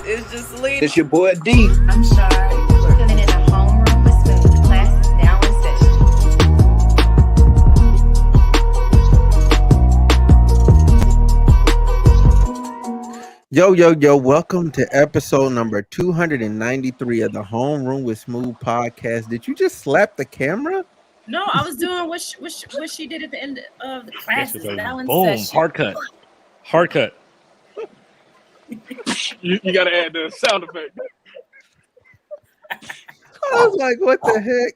It's just lead. It's your boy D. I'm sorry. We're feeling in a homeroom with Smooth. Class is now in session. Yo, welcome to episode number 293 of the Homeroom with Smooth podcast. Did you just slap the camera? No, I was doing what she did at the end of the class is now in boom, session. Hard cut. You got to add the sound effect. I was like, what the heck?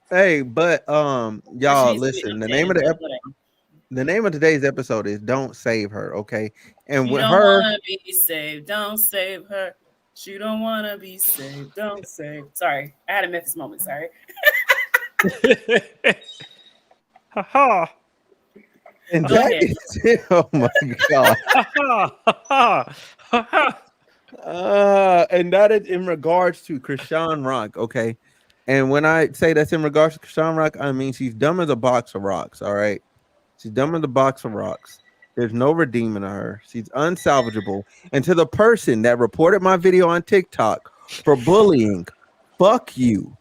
Hey, but y'all listen. The name of today's episode is "Don't Save Her," okay? And she with don't her, wanna be saved. Don't save her. She don't wanna be saved. Don't save. Sorry, I had a Memphis moment. Sorry. Ha and that is, oh my god. And that is in regards to Chrisean Rock, okay? And when I say that's in regards to Chrisean Rock, I mean she's dumb as a box of rocks, all right? She's dumb as a box of rocks. There's no redeeming her. She's unsalvageable. And to the person that reported my video on TikTok for bullying, fuck you.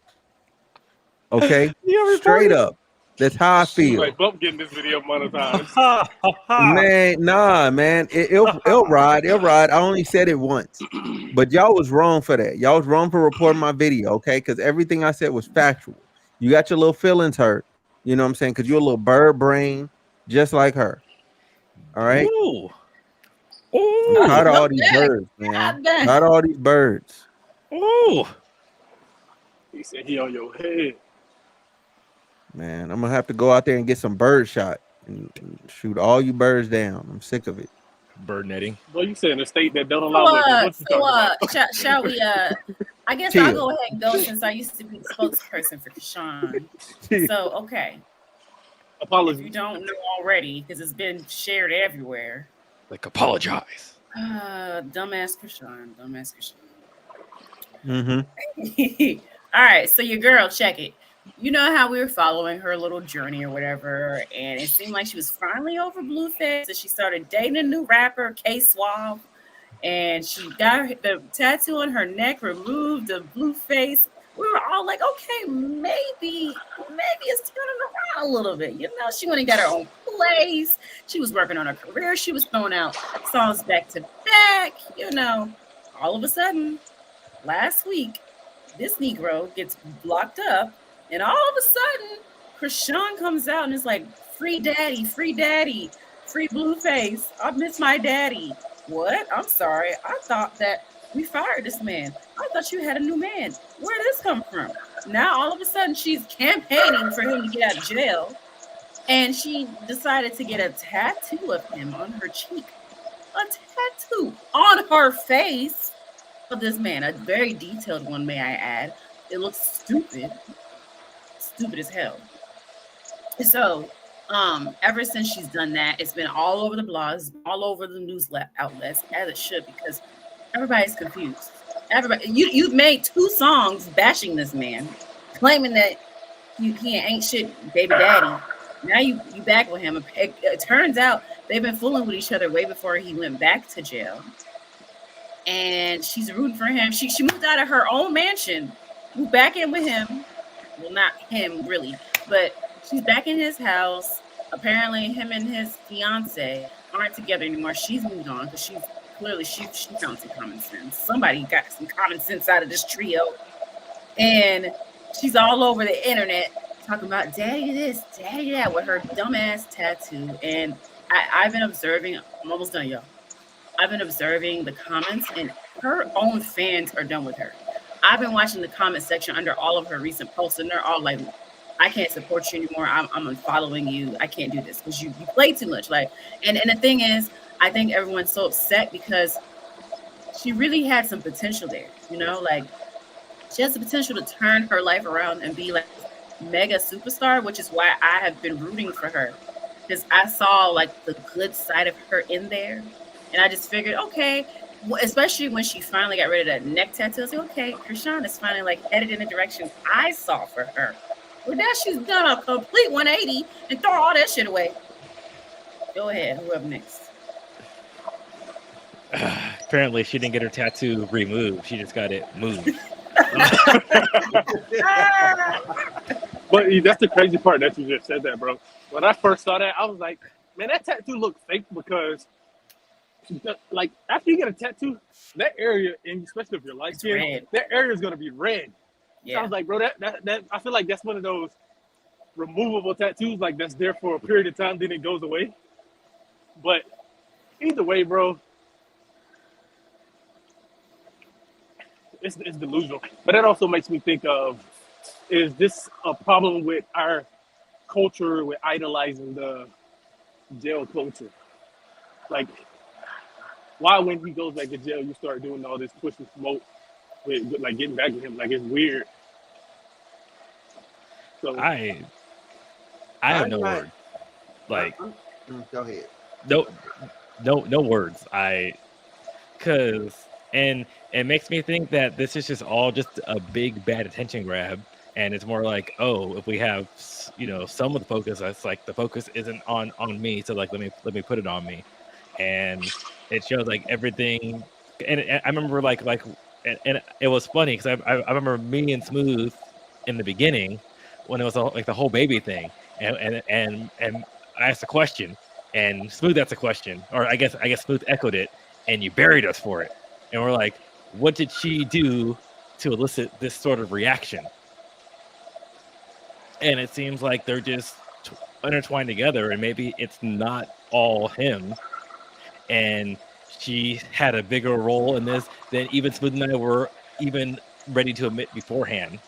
Okay? Straight up. That's how I feel. Like Bump getting this video monetized. Man. It'll ride. I only said it once. But y'all was wrong for that. Y'all was wrong for reporting my video, okay? Because everything I said was factual. You got your little feelings hurt. You know what I'm saying? Because you're a little bird brain, just like her. All right? Ooh. I'm tired of all these birds, man. Tired of all these birds. Ooh. He said he on your head. Man, I'm gonna have to go out there and get some bird shot and shoot all you birds down. I'm sick of it. Bird netting. Well, you said in a state that don't allow Shall we? I guess I'll go ahead and go since I used to be the spokesperson for Chrisean. So okay. Apologies. If you don't know already, because it's been shared everywhere. Like apologize. Dumbass Chrisean. Mm-hmm. All right, so your girl, check it. You know how we were following her little journey or whatever, and it seemed like she was finally over blueface, and she started dating a new rapper, K-Suave, and she got the tattoo on her neck removed, the blueface. We were all like, okay, maybe it's turning around a little bit. You know, she went and got her own place. She was working on her career. She was throwing out songs back to back. You know, all of a sudden, last week, this Negro gets locked up. And all of a sudden, Chrisean comes out and is like, free daddy, free blueface. I miss my daddy. What? I'm sorry. I thought that we fired this man. I thought you had a new man. Where did this come from? Now, all of a sudden, she's campaigning for him to get out of jail. And she decided to get a tattoo of him on her cheek. A tattoo on her face of this man. A very detailed one, may I add. It looks stupid as hell. So ever since she's done that, it's been all over the blogs, all over the news outlets, as it should, because everybody's confused. Everybody, you've made 2 songs bashing this man, claiming that he ain't shit baby daddy. Now you back with him. It turns out they've been fooling with each other way before he went back to jail, and she's rooting for him. She moved out of her own mansion, moved back in with him. Well, not him really, but she's back in his house. Apparently, him and his fiance aren't together anymore. She's moved on because she found some common sense. Somebody got some common sense out of this trio, and she's all over the internet talking about daddy this, daddy that, with her dumbass tattoo. And I've been observing. I'm almost done, y'all. I've been observing the comments, and her own fans are done with her. I've been watching the comment section under all of her recent posts, and they're all like, I can't support you anymore. I'm unfollowing you. I can't do this because you play too much. Like, and the thing is, I think everyone's so upset because she really had some potential there, you know, like she has the potential to turn her life around and be like mega superstar, which is why I have been rooting for her, because I saw like the good side of her in there. And I just figured, okay, especially when she finally got rid of that neck tattoo, I was like, okay, Chrisean is finally like headed in the direction I saw for her. Well, now she's done a complete 180 and throw all that shit away. Go ahead, who up next? apparently she didn't get her tattoo removed. She just got it moved. But that's the crazy part that you just said that, bro. When I first saw that, I was like, man, that tattoo looked fake because, like, after you get a tattoo, that area, and especially if you're light It's skinned, red. that area is gonna be red. So I Yeah. was like, bro, that I feel like that's one of those removable tattoos, like that's there for a period of time, then it goes away. But either way, bro, it's delusional. But that also makes me think of, is this a problem with our culture with idolizing the jail culture? Like, why when he goes back to jail, you start doing all this push and smoke with like getting back at him? Like, it's weird. So I have no I'm not- word. Like Go ahead. no words. And it makes me think that this is just all just a big bad attention grab, and it's more like, oh, if we have some of the focus, it's like the focus isn't on me, so like let me put it on me, and it shows like everything. And I remember like and it was funny because I remember me and Smooth in the beginning when it was like the whole baby thing, and I asked a question, and Smooth asked a question, or I guess Smooth echoed it, and you buried us for it. And we're like, what did she do to elicit this sort of reaction? And it seems like they're just intertwined together, and maybe it's not all him. And she had a bigger role in this than even Smooth and I were even ready to admit beforehand.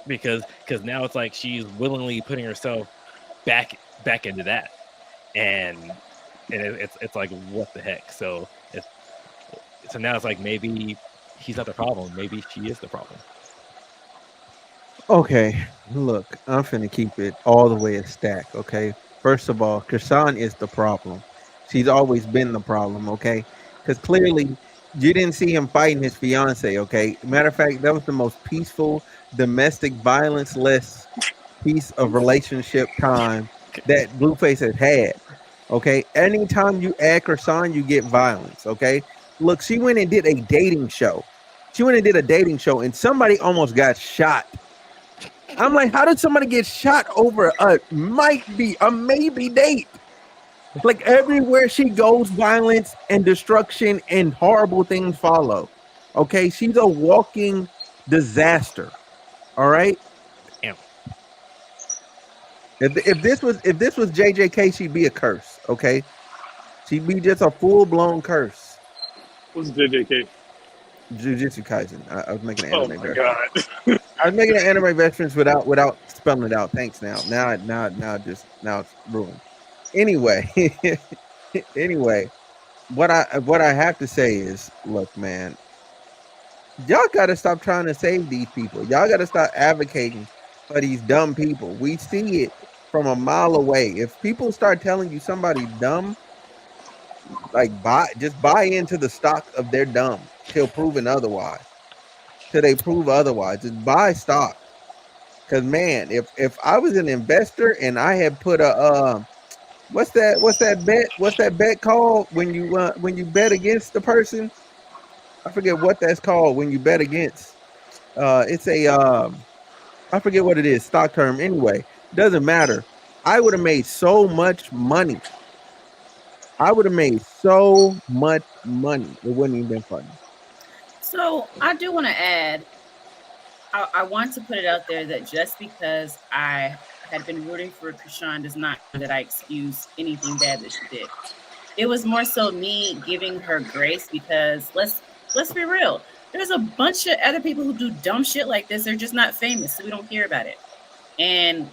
Because now it's like she's willingly putting herself back into that. And it's like, what the heck? So now it's like, maybe he's not the problem. Maybe she is the problem. Okay, look, I'm finna keep it all the way a stack. Okay, first of all, Chrisean is the problem. She's always been the problem. Okay, because clearly you didn't see him fighting his fiance. Okay, matter of fact, that was the most peaceful, domestic violence less piece of relationship time that Blueface has had. Okay, anytime you add Chrisean, you get violence. Okay, look, she went and did a dating show. And somebody almost got shot. I'm like, how did somebody get shot over a maybe date? Like, everywhere she goes, violence and destruction and horrible things follow. Okay, she's a walking disaster. All right. Damn. If this was JJK, she'd be a curse. Okay, she'd be just a full blown curse. what's JJK? Jujutsu Kaisen. I was making an Oh anime my reference. god. I was making an anime reference without spelling it out. Thanks. Now it's ruined. Anyway, what I have to say is, look, man, y'all got to stop trying to save these people. Y'all got to stop advocating for these dumb people. We see it from a mile away. If people start telling you somebody's dumb, like just buy into the stock of their dumb till proven otherwise. Till they prove otherwise, just buy stock. Because man, if I was an investor and I had put a what's that bet called when you bet against the person? I forget what that's called when you bet against. It's a I forget what it is, stock term. Anyway, doesn't matter. I would have made so much money. It wouldn't even been funny. So I do want to add, I want to put it out there that just because I had been rooting for Chrisean does not mean that I excuse anything bad that she did. It was more so me giving her grace because let's be real. There's a bunch of other people who do dumb shit like this. They're just not famous, so we don't hear about it. And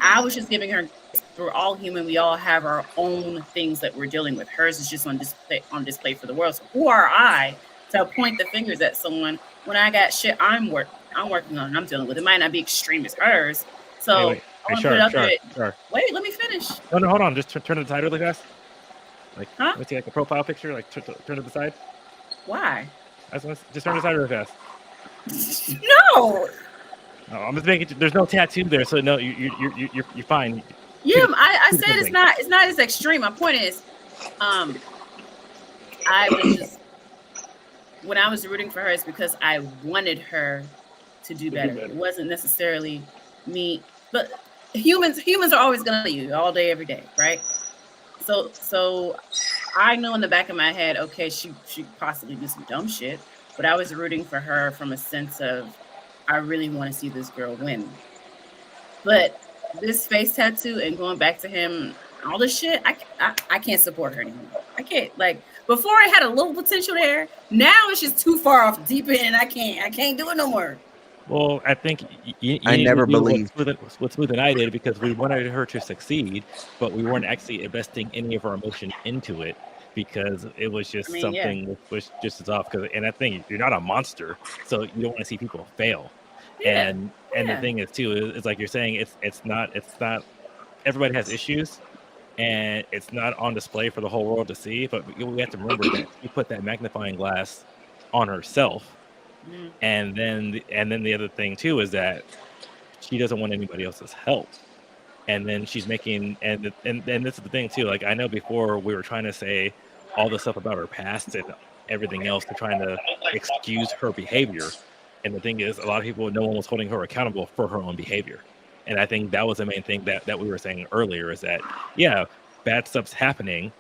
I was just giving her grace. We're all human. We all have our own things that we're dealing with. Hers is just on display for the world. So who are I to point the fingers at someone when I got shit I'm working on and I'm dealing with? It might not be extreme as hers. So Wait. I want to put it out there. Sure. Wait, let me finish. No, hold on. Just turn to the side really fast. Like, Huh? let's see, like a profile picture. Like, turn to the side. Why? Just turn to the side really fast. No. No, I'm just making. There's no tattoo there, so no, you're fine. Yeah, I said it's not as extreme. My point is, I I was just when I was rooting for her, it's because I wanted her to do better. It wasn't necessarily me, but humans are always gonna let you all day, every day, right? So I know in the back of my head, okay, she possibly do some dumb shit, but I was rooting for her from a sense of I really want to see this girl win. But this face tattoo and going back to him, all this shit, I can't support her anymore. I can't like before I had a little potential there. Now it's just too far off deep end, and I can't do it no more. Well, I think you I need never to do believed. what Smooth and I did because we wanted her to succeed, but we weren't actually investing any of our emotion into it because it was just Yeah. something that was just as off. And I think you're not a monster, so you don't want to see people fail. Yeah. And the thing is too is like you're saying it's not everybody has issues. And it's not on display for the whole world to see, but we have to remember that she put that magnifying glass on herself. Mhm. And then the other thing too is that she doesn't want anybody else's help. And then she's making and this is the thing too. Like I know before we were trying to say all the stuff about her past and everything else to trying to excuse her behavior. And the thing is, a lot of people, no one was holding her accountable for her own behavior. And I think that was the main thing that we were saying earlier is that, yeah, bad stuff's happening,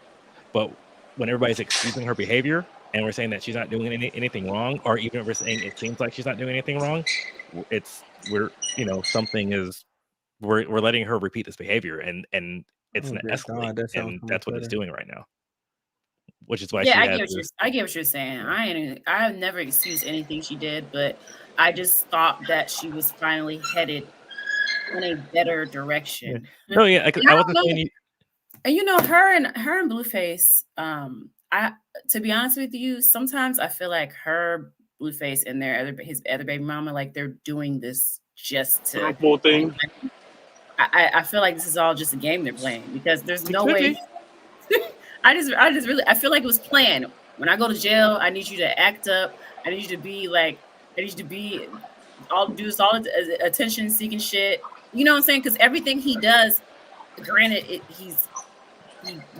but when everybody's excusing her behavior and we're saying that she's not doing anything wrong, or even if we're saying it seems like she's not doing anything wrong, something is, we're letting her repeat this behavior and it's an escalate, and that's what it's doing right now. Which is why I get what you're saying. I've never excused anything she did, but I just thought that she was finally headed in a better direction. No, yeah, I wasn't saying you. And you know, her and Blueface, to be honest with you, sometimes I feel like her, Blueface, and his other baby mama, like they're doing this just to full thing. I feel like this is all just a game they're playing because there's no way. I feel like it was planned. When I go to jail, I need you to act up. I need you to be all attention seeking shit. You know what I'm saying? Because everything he does, granted, he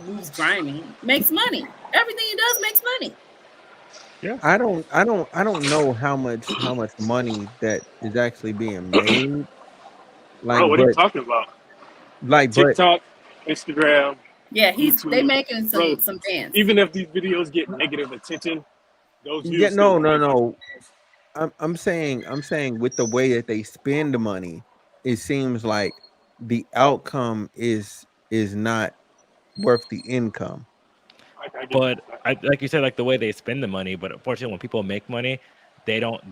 moves grimy, makes money. Everything he does makes money. Yeah. I don't know how much money that is actually being made. Like, what are you talking about? Like TikTok, Instagram. Yeah, they making some bands. Even if these videos get negative attention, those views. Yeah, no. I'm saying with the way that they spend the money, it seems like the outcome is not worth the income. But like you said, like the way they spend the money, but unfortunately, when people make money, they don't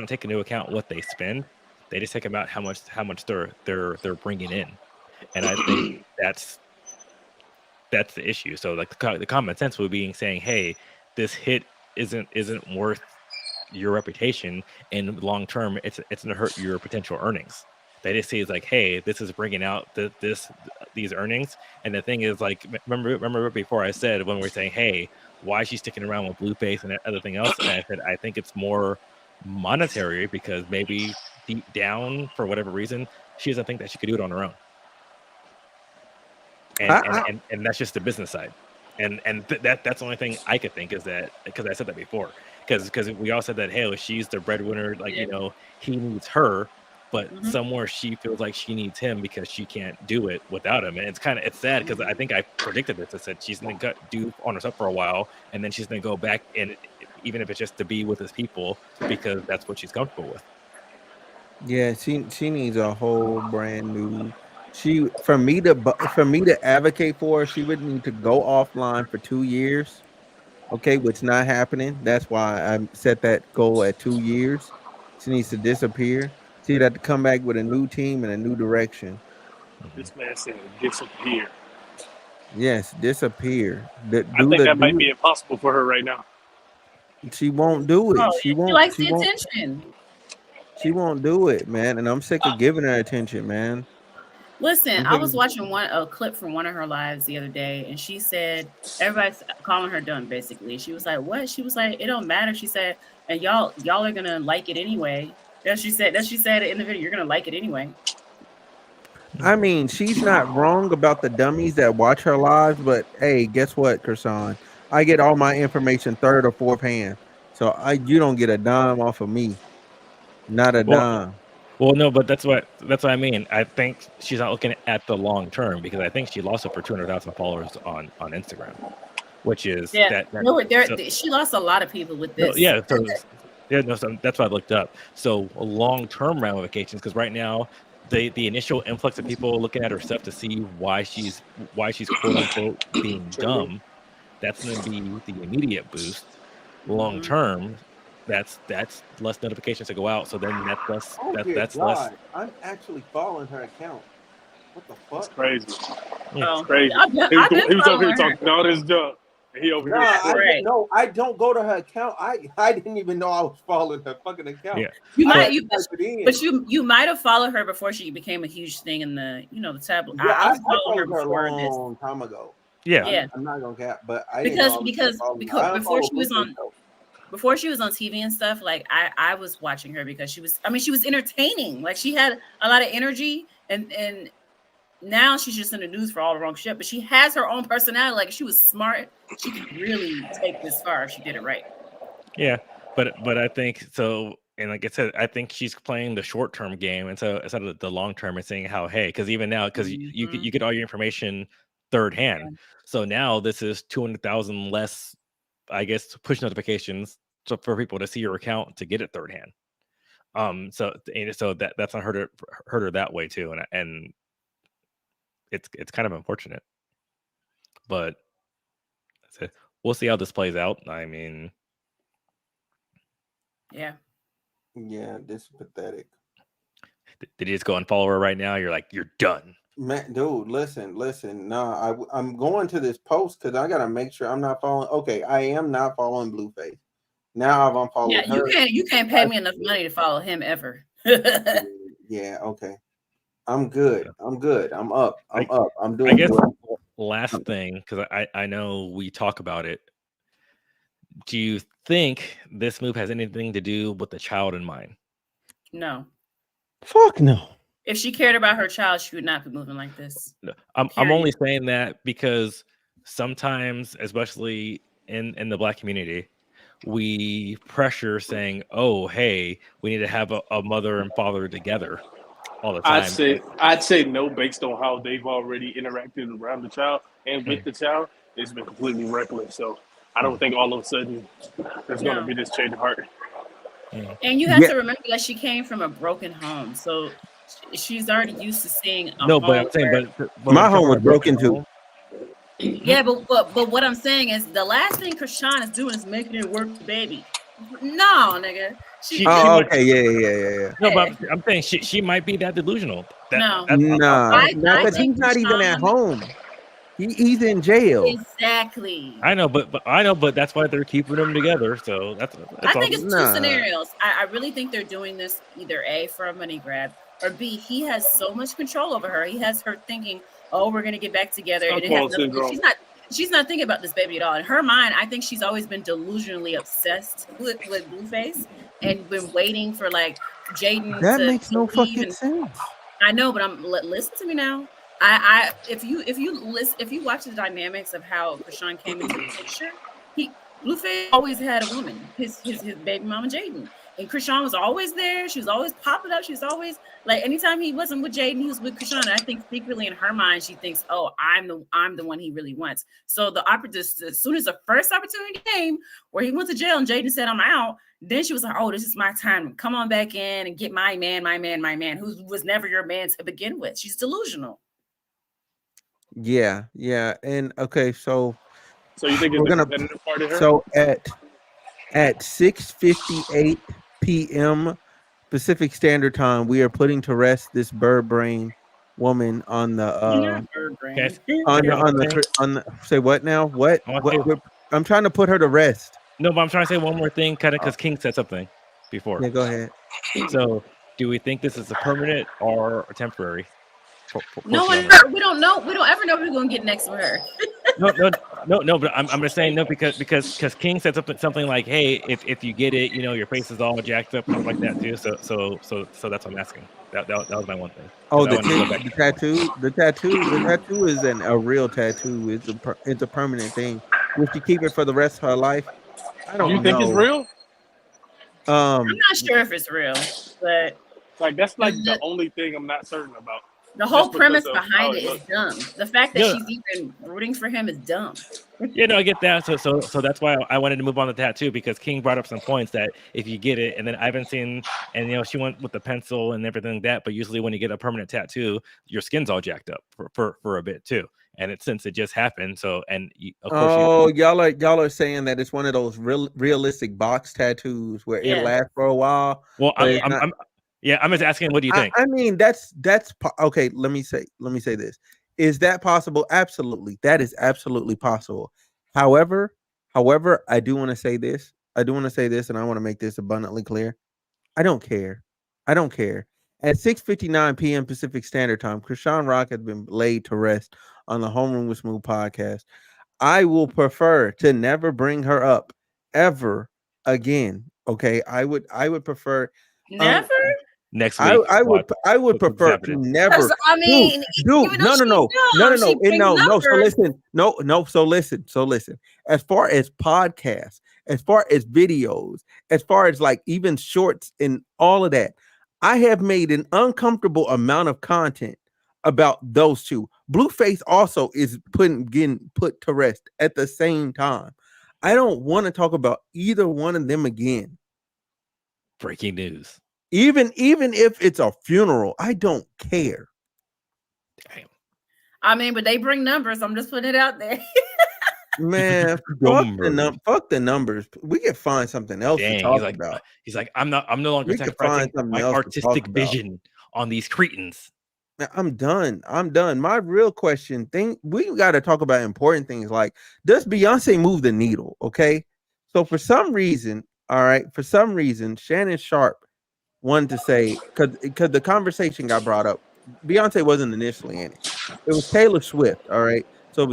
take into account what they spend. They just think about how much they're bringing in, and I think that's the issue. So like the common sense would be saying, hey, this hit isn't worth your reputation, and long term, it's gonna hurt your potential earnings. They just see it's like, hey, this is bringing out these earnings. And the thing is, like, remember before I said when we were saying, hey, why is she sticking around with Blueface and everything else? And I said I think it's more monetary because maybe deep down, for whatever reason, she doesn't think that she could do it on her own. And that's just the business side. And that's the only thing I could think is that, because I said that before, because we all said that, hey, she's the breadwinner, like, you know, he needs her, but somewhere she feels like she needs him because she can't do it without him. And it's sad because I think I predicted this. I said she's gonna do on herself for a while, and then she's gonna go back, and even if it's just to be with his people, because that's what she's comfortable with. Yeah, she needs a whole brand new. For me to advocate for her, she would need to go offline for 2 years. Okay, which not happening. That's why I set that goal at 2 years. She needs to disappear. She'd have to come back with a new team and a new direction. This man said disappear. Yes, disappear. I think that might be impossible for her right now. She won't do it. Oh, she likes the attention. She won't do it, man. And I'm sick of giving her attention, man. Listen, I was watching a clip from one of her lives the other day, and she said everybody's calling her dumb. Basically, she was like, "What?" She was like, "It don't matter." She said, "And y'all are gonna like it anyway." She said in the video, "You're gonna like it anyway." I mean, she's not wrong about the dummies that watch her lives, but hey, guess what, Chrisean? I get all my information third or fourth hand. So you don't get a dime off of me. Not a dime. Well, no, but that's what I mean. I think she's not looking at the long term because I think she lost over 200,000 followers on Instagram, which is she lost a lot of people with this. So that's what I looked up. So long term ramifications, because right now the initial influx of people looking at her stuff to see why she's quote unquote being dumb, that's going to be the immediate boost. Long term, that's less notifications to go out. So then that's less. That's less. I'm actually following her account. What the fuck? It's crazy. Yeah. It's crazy. He was over here talking all this junk. He over here. No, I don't go to her account. I didn't even know I was following her fucking account. Yeah. You might have followed her before she became a huge thing in the the tablet. Yeah, I followed her a long time ago. Yeah. I'm not gonna cap, but I because before she was on TV and stuff, like I was watching her because she was entertaining. Like she had a lot of energy and now she's just in the news for all the wrong shit, but she has her own personality. Like if she was smart, she could really take this far if she did it right. Yeah, but I think so. And like I said, I think she's playing the short-term game instead of the long-term and saying how, hey, because even now, because you get all your information third hand. So now this is 200,000 less, I guess, push notifications for people to see your account to get it third hand. So that's not hurt her that way too, and it's kind of unfortunate, but we'll see how this plays out. I mean, yeah, this is pathetic. Did you just go and follow her right now? You're like, you're done. Man, dude, listen. Nah, I'm going to this post because I gotta make sure I'm not following. Okay, I am not following Blueface. Now I've unfollowed her. You can't pay me enough money to follow him ever. Yeah, okay. I'm good. I'm up. I'm doing. I guess last thing, because I know we talk about it. Do you think this move has anything to do with the child in mind? No. Fuck no. If she cared about her child, she would not be moving like this. No, I'm only saying that because sometimes, especially in the Black community, we pressure saying, "Oh, hey, we need to have a mother and father together all the time." I'd say no, based on how they've already interacted around the child and with the child. It's been completely reckless. So I don't think all of a sudden there's going to be this change of heart. And you have to remember that she came from a broken home, so she's already used to seeing. But I'm saying, but my home was broken too. Yeah, but what I'm saying is the last thing Chrisean is doing is making it work, baby. No, nigga. Okay, yeah. No, but I'm saying she might be that delusional. He's not even at home. He's in jail. Exactly. I know, but that's why they're keeping them together. So that's I think it's two scenarios. I really think they're doing this either A, for a money grab, or B, he has so much control over her. He has her thinking, oh, we're gonna get back together. And she's not thinking about this baby at all. In her mind, I think she's always been delusionally obsessed with Blueface and been waiting for like Jaden. That makes no fucking sense. I know, but listen to me now. If you watch the dynamics of how Chrisean came into the picture, Blueface always had a woman, his baby mama Jaden, and Chrisean was always there. She was always popping up. She was always like, anytime he wasn't with Jaden, he was with Chrisean. And I think secretly in her mind, she thinks, oh, I'm the one he really wants. So as soon as the first opportunity came where he went to jail and Jaden said, I'm out, then she was like, oh, this is my time. Come on back in and get my man, who was never your man to begin with. She's delusional. Yeah, and okay, so you think it's a competitive part of her? So at 6:58 p.m. Pacific Standard Time, we are putting to rest this bird brain woman on the on the say what now? What I'm trying to put her to rest. No, but I'm trying to say one more thing, kind of because King said something before. Yeah, go ahead. So, do we think this is a permanent or a temporary? No, we don't know. We don't ever know who's gonna get next to her. No. But I'm just saying no because King said something like, "Hey, if you get it, your face is all jacked up, stuff like that too." So that's what I'm asking. That was my one thing. Oh, the tattoo. The tattoo is a real tattoo. It's a permanent thing. Will she keep it for the rest of her life? I Do don't you think it's know. real? I'm not sure if it's real, but Like that's like the the, only thing I'm not certain about. the whole Just because premise of how behind it it is looks. dumb. The fact that Yeah, she's even rooting for him is dumb. yeah, no, I get that. So that's why I wanted to move on to tattoo because King brought up some points that if you get it, and then I haven't seen, and she went with the pencil and everything like that. But usually when you get a permanent tattoo, your skin's all jacked up for a bit too. And since it just happened, so of course y'all are saying that it's one of those realistic box tattoos where it Yeah. lasts for a while. Well, but Yeah. it's not. I'm just asking, what do you think? I mean, that's okay. Let me say this. Is that possible? Absolutely, that is absolutely possible. However, I do want to say this. And I want to make this abundantly clear. I don't care. At 6:59 p.m. Pacific Standard Time, Chrisean Rock has been laid to rest on the Homeroom with Smooth podcast. I will prefer to never bring her up ever again. Okay, I would prefer. Never? Next week, I would what's prefer to happening? never. I mean, Dude, even though she's dumb, she brings no. So numbers. listen, no. So listen. As far as podcasts, as far as videos, as far as like even shorts and all of that, I have made an uncomfortable amount of content about those two. Blueface also is getting put to rest at the same time. I don't want to talk about either one of them again. Breaking news. Even if it's a funeral, I don't care. Damn. I mean, but they bring numbers. I'm just putting it out there. Man, fuck the numbers. We can find something else to talk about. He's like, I'm no longer We can sacrificing find something my else to talk artistic about. vision on these cretins. Man, I'm done. My real question we got to talk about important things like, does Beyonce move the needle? Okay. So for some reason, Shannon Sharp wanted to say, because the conversation got brought up, Beyonce wasn't initially in it. It was Taylor Swift. All right. So it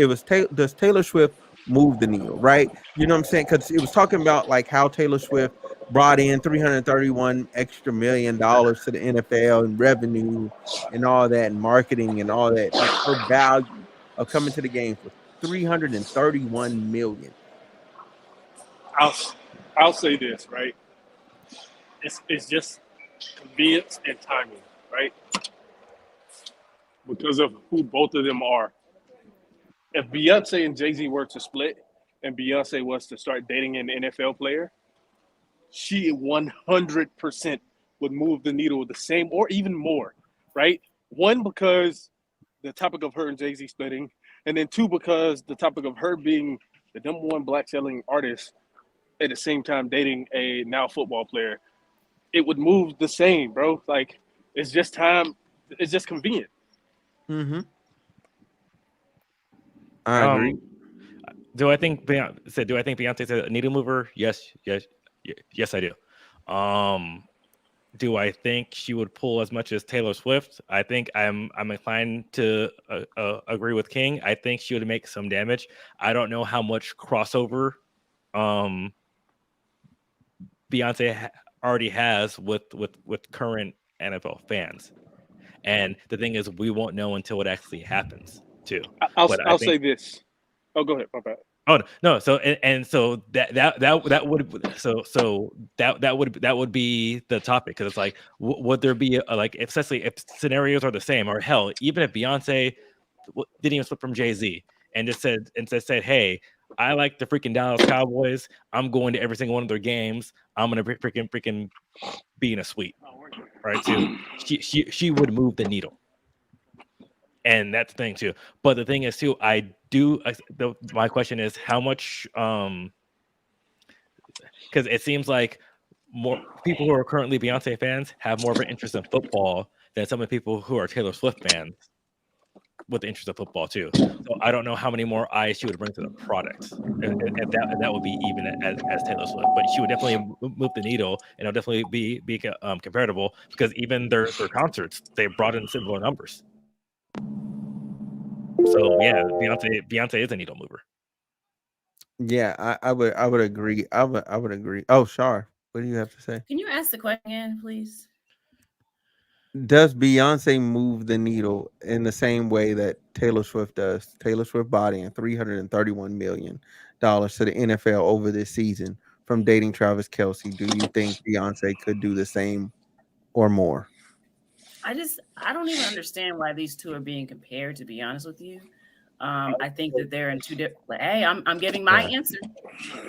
was does Taylor Swift move the needle, right? You know what I'm saying? Because it was talking about like how Taylor Swift brought in $331 extra million to the NFL and revenue and all that and marketing and all that. Like her value of coming to the games was 331 million. I'll say this, right? It's just convenience and timing, right? Because of who both of them are. If Beyonce and Jay-Z were to split and Beyonce was to start dating an NFL player, she 100% would move the needle the same or even more, right? One, because the topic of her and Jay-Z splitting, and then two, because the topic of her being the number one black selling artist at the same time dating a now football player, it would move the same, bro. Like, it's just time. It's just convenient. Mm-hmm. I agree. Do I think Beyonce's a needle mover? Yes, I do. Do I think she would pull as much as Taylor Swift? I think I'm inclined to agree with King. I think she would make some damage. I don't know how much crossover Beyonce already has with current NFL fans. And the thing is, we won't know until it actually happens, too. I'll say this. Oh, go ahead. My bad. Oh no! So so that would be the topic, because it's like, would there be like, especially if scenarios are the same, or hell, even if Beyonce didn't even split from Jay-Z and just said hey, I like the freaking Dallas Cowboys. I'm going to every single one of their games. I'm gonna freaking be in a suite, right? So she would move the needle. And that's the thing too. But the thing is too, my question is how much, because it seems like more people who are currently Beyonce fans have more of an interest in football than some of the people who are Taylor Swift fans with the interest of football too. So I don't know how many more eyes she would bring to the product, and that would be even as Taylor Swift. But she would definitely move the needle, and it'll definitely be comparable, because even their concerts, they brought in similar numbers. So yeah, Beyonce is a needle mover. Yeah, I would agree. I would agree. Oh, Shar, what do you have to say? Can you ask the question again, please? Does Beyonce move the needle in the same way that Taylor Swift does? Taylor Swift bodying $331 million to the NFL over this season from dating Travis Kelce. Do you think Beyonce could do the same or more? I don't even understand why these two are being compared. To be honest with you, I think that they're in two different. Hey, I'm giving my Yeah. answer.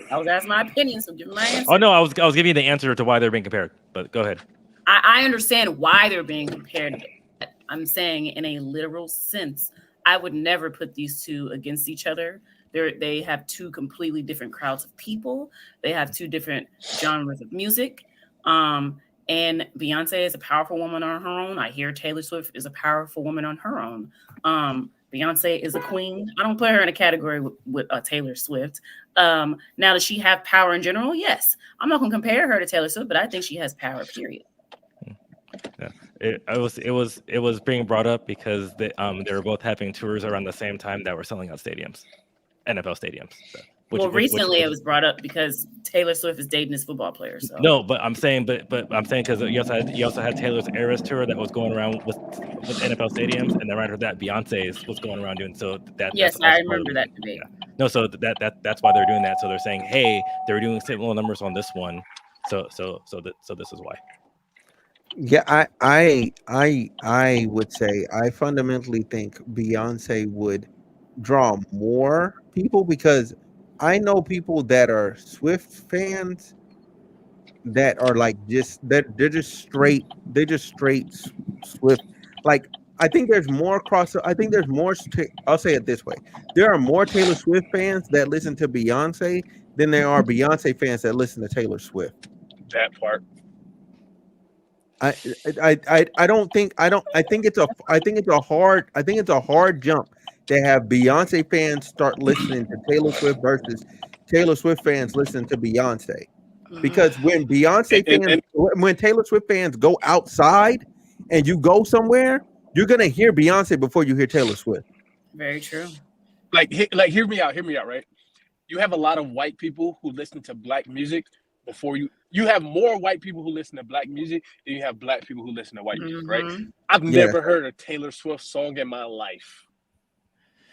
I was asked my opinion, so I'm giving my answer. Oh no, I was giving you the answer to why they're being compared. But go ahead. I understand why they're being compared. I'm saying in a literal sense, I would never put these two against each other. They have two completely different crowds of people. They have two different genres of music. And Beyonce is a powerful woman on her own. I hear Taylor Swift is a powerful woman on her own. Beyonce is a queen. I don't put her in a category with Taylor Swift. Now, does she have power in general? Yes. I'm not going to compare her to Taylor Swift, but I think she has power, period. Yeah. It was being brought up because they were both having tours around the same time that were selling out stadiums, NFL stadiums. So, Recently it was brought up because Taylor Swift is dating this football player. So no, but I'm saying because you also had Taylor's Eras tour that was going around with NFL stadiums, and then right after that, Beyonce's was going around doing so. Yes, that's I remember that debate. Yeah. No, so that's why they're doing that. So they're saying, hey, they're doing similar numbers on this one, so this is why. Yeah, I would say I fundamentally think Beyonce would draw more people because I know people that are Swift fans that are like they're just straight Swift. Like I think there's more I think there's more. I'll say it this way: there are more Taylor Swift fans that listen to Beyonce than there are Beyonce fans that listen to Taylor Swift. That part. I don't think I think it's a hard jump to have Beyonce fans start listening to Taylor Swift versus Taylor Swift fans listen to Beyonce. Because when when Taylor Swift fans go outside and you go somewhere, you're gonna hear Beyonce before you hear Taylor Swift. Very true. Like hear me out, right? You have a lot of white people who listen to black music before you have more white people who listen to black music than you have black people who listen to white music, right? I've never heard a Taylor Swift song in my life.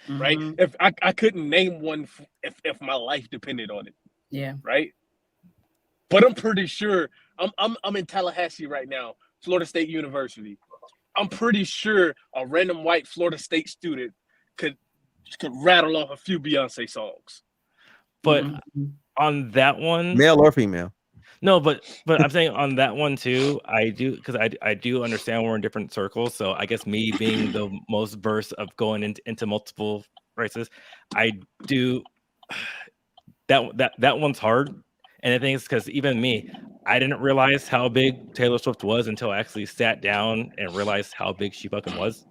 Right? If I couldn't name one if my life depended on it. Yeah. Right? But I'm pretty sure I'm in Tallahassee right now, Florida State University. I'm pretty sure a random white Florida State student could rattle off a few Beyonce songs. But on that one, male or female. No, but I'm saying on that one too, I do because I do understand we're in different circles. So I guess me being the most versed of going into multiple races, I do that one's hard. And the thing is, because even me, I didn't realize how big Taylor Swift was until I actually sat down and realized how big she fucking was.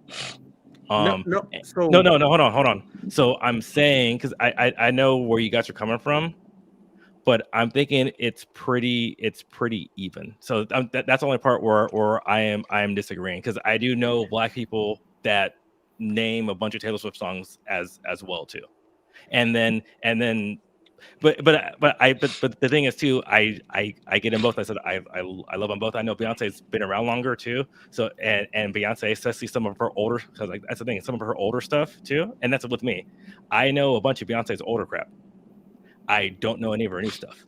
No, hold on. So I'm saying because I know where you guys are coming from. But I'm thinking it's pretty even. So that's the only part where I am disagreeing because I do know black people that name a bunch of Taylor Swift songs as well too, and then but the thing is too I get them both. I said I love them both. I know Beyonce's been around longer too. So and Beyonce, especially some of her older, because like that's the thing, some of her older stuff too, and that's with me. I know a bunch of Beyonce's older crap. I don't know any of her new stuff.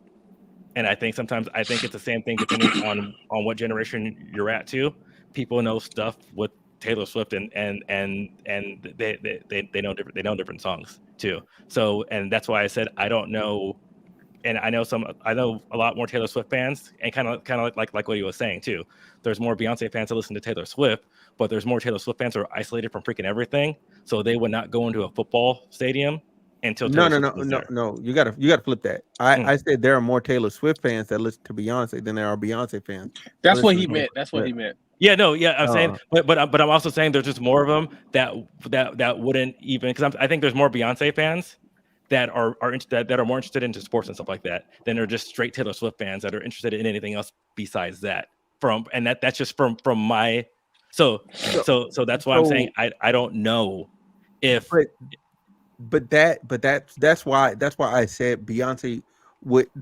And I think sometimes it's the same thing depending on what generation you're at too. People know stuff with Taylor Swift and they know different songs too. So and that's why I said I don't know. And I know a lot more Taylor Swift fans and kind of like what he was saying too. There's more Beyonce fans that listen to Taylor Swift, but there's more Taylor Swift fans who are isolated from freaking everything. So they would not go into a football stadium until no. You gotta flip that. I said there are more Taylor Swift fans that listen to Beyonce than there are Beyonce fans. That's what he meant. That's what he meant. Yeah, no, yeah, I'm saying, but I'm also saying there's just more of them that wouldn't even because I think there's more Beyonce fans that are more interested into sports and stuff like that than they're just straight Taylor Swift fans that are interested in anything else besides that. That's just from my so that's why I'm saying I don't know if. But that's why I said Beyonce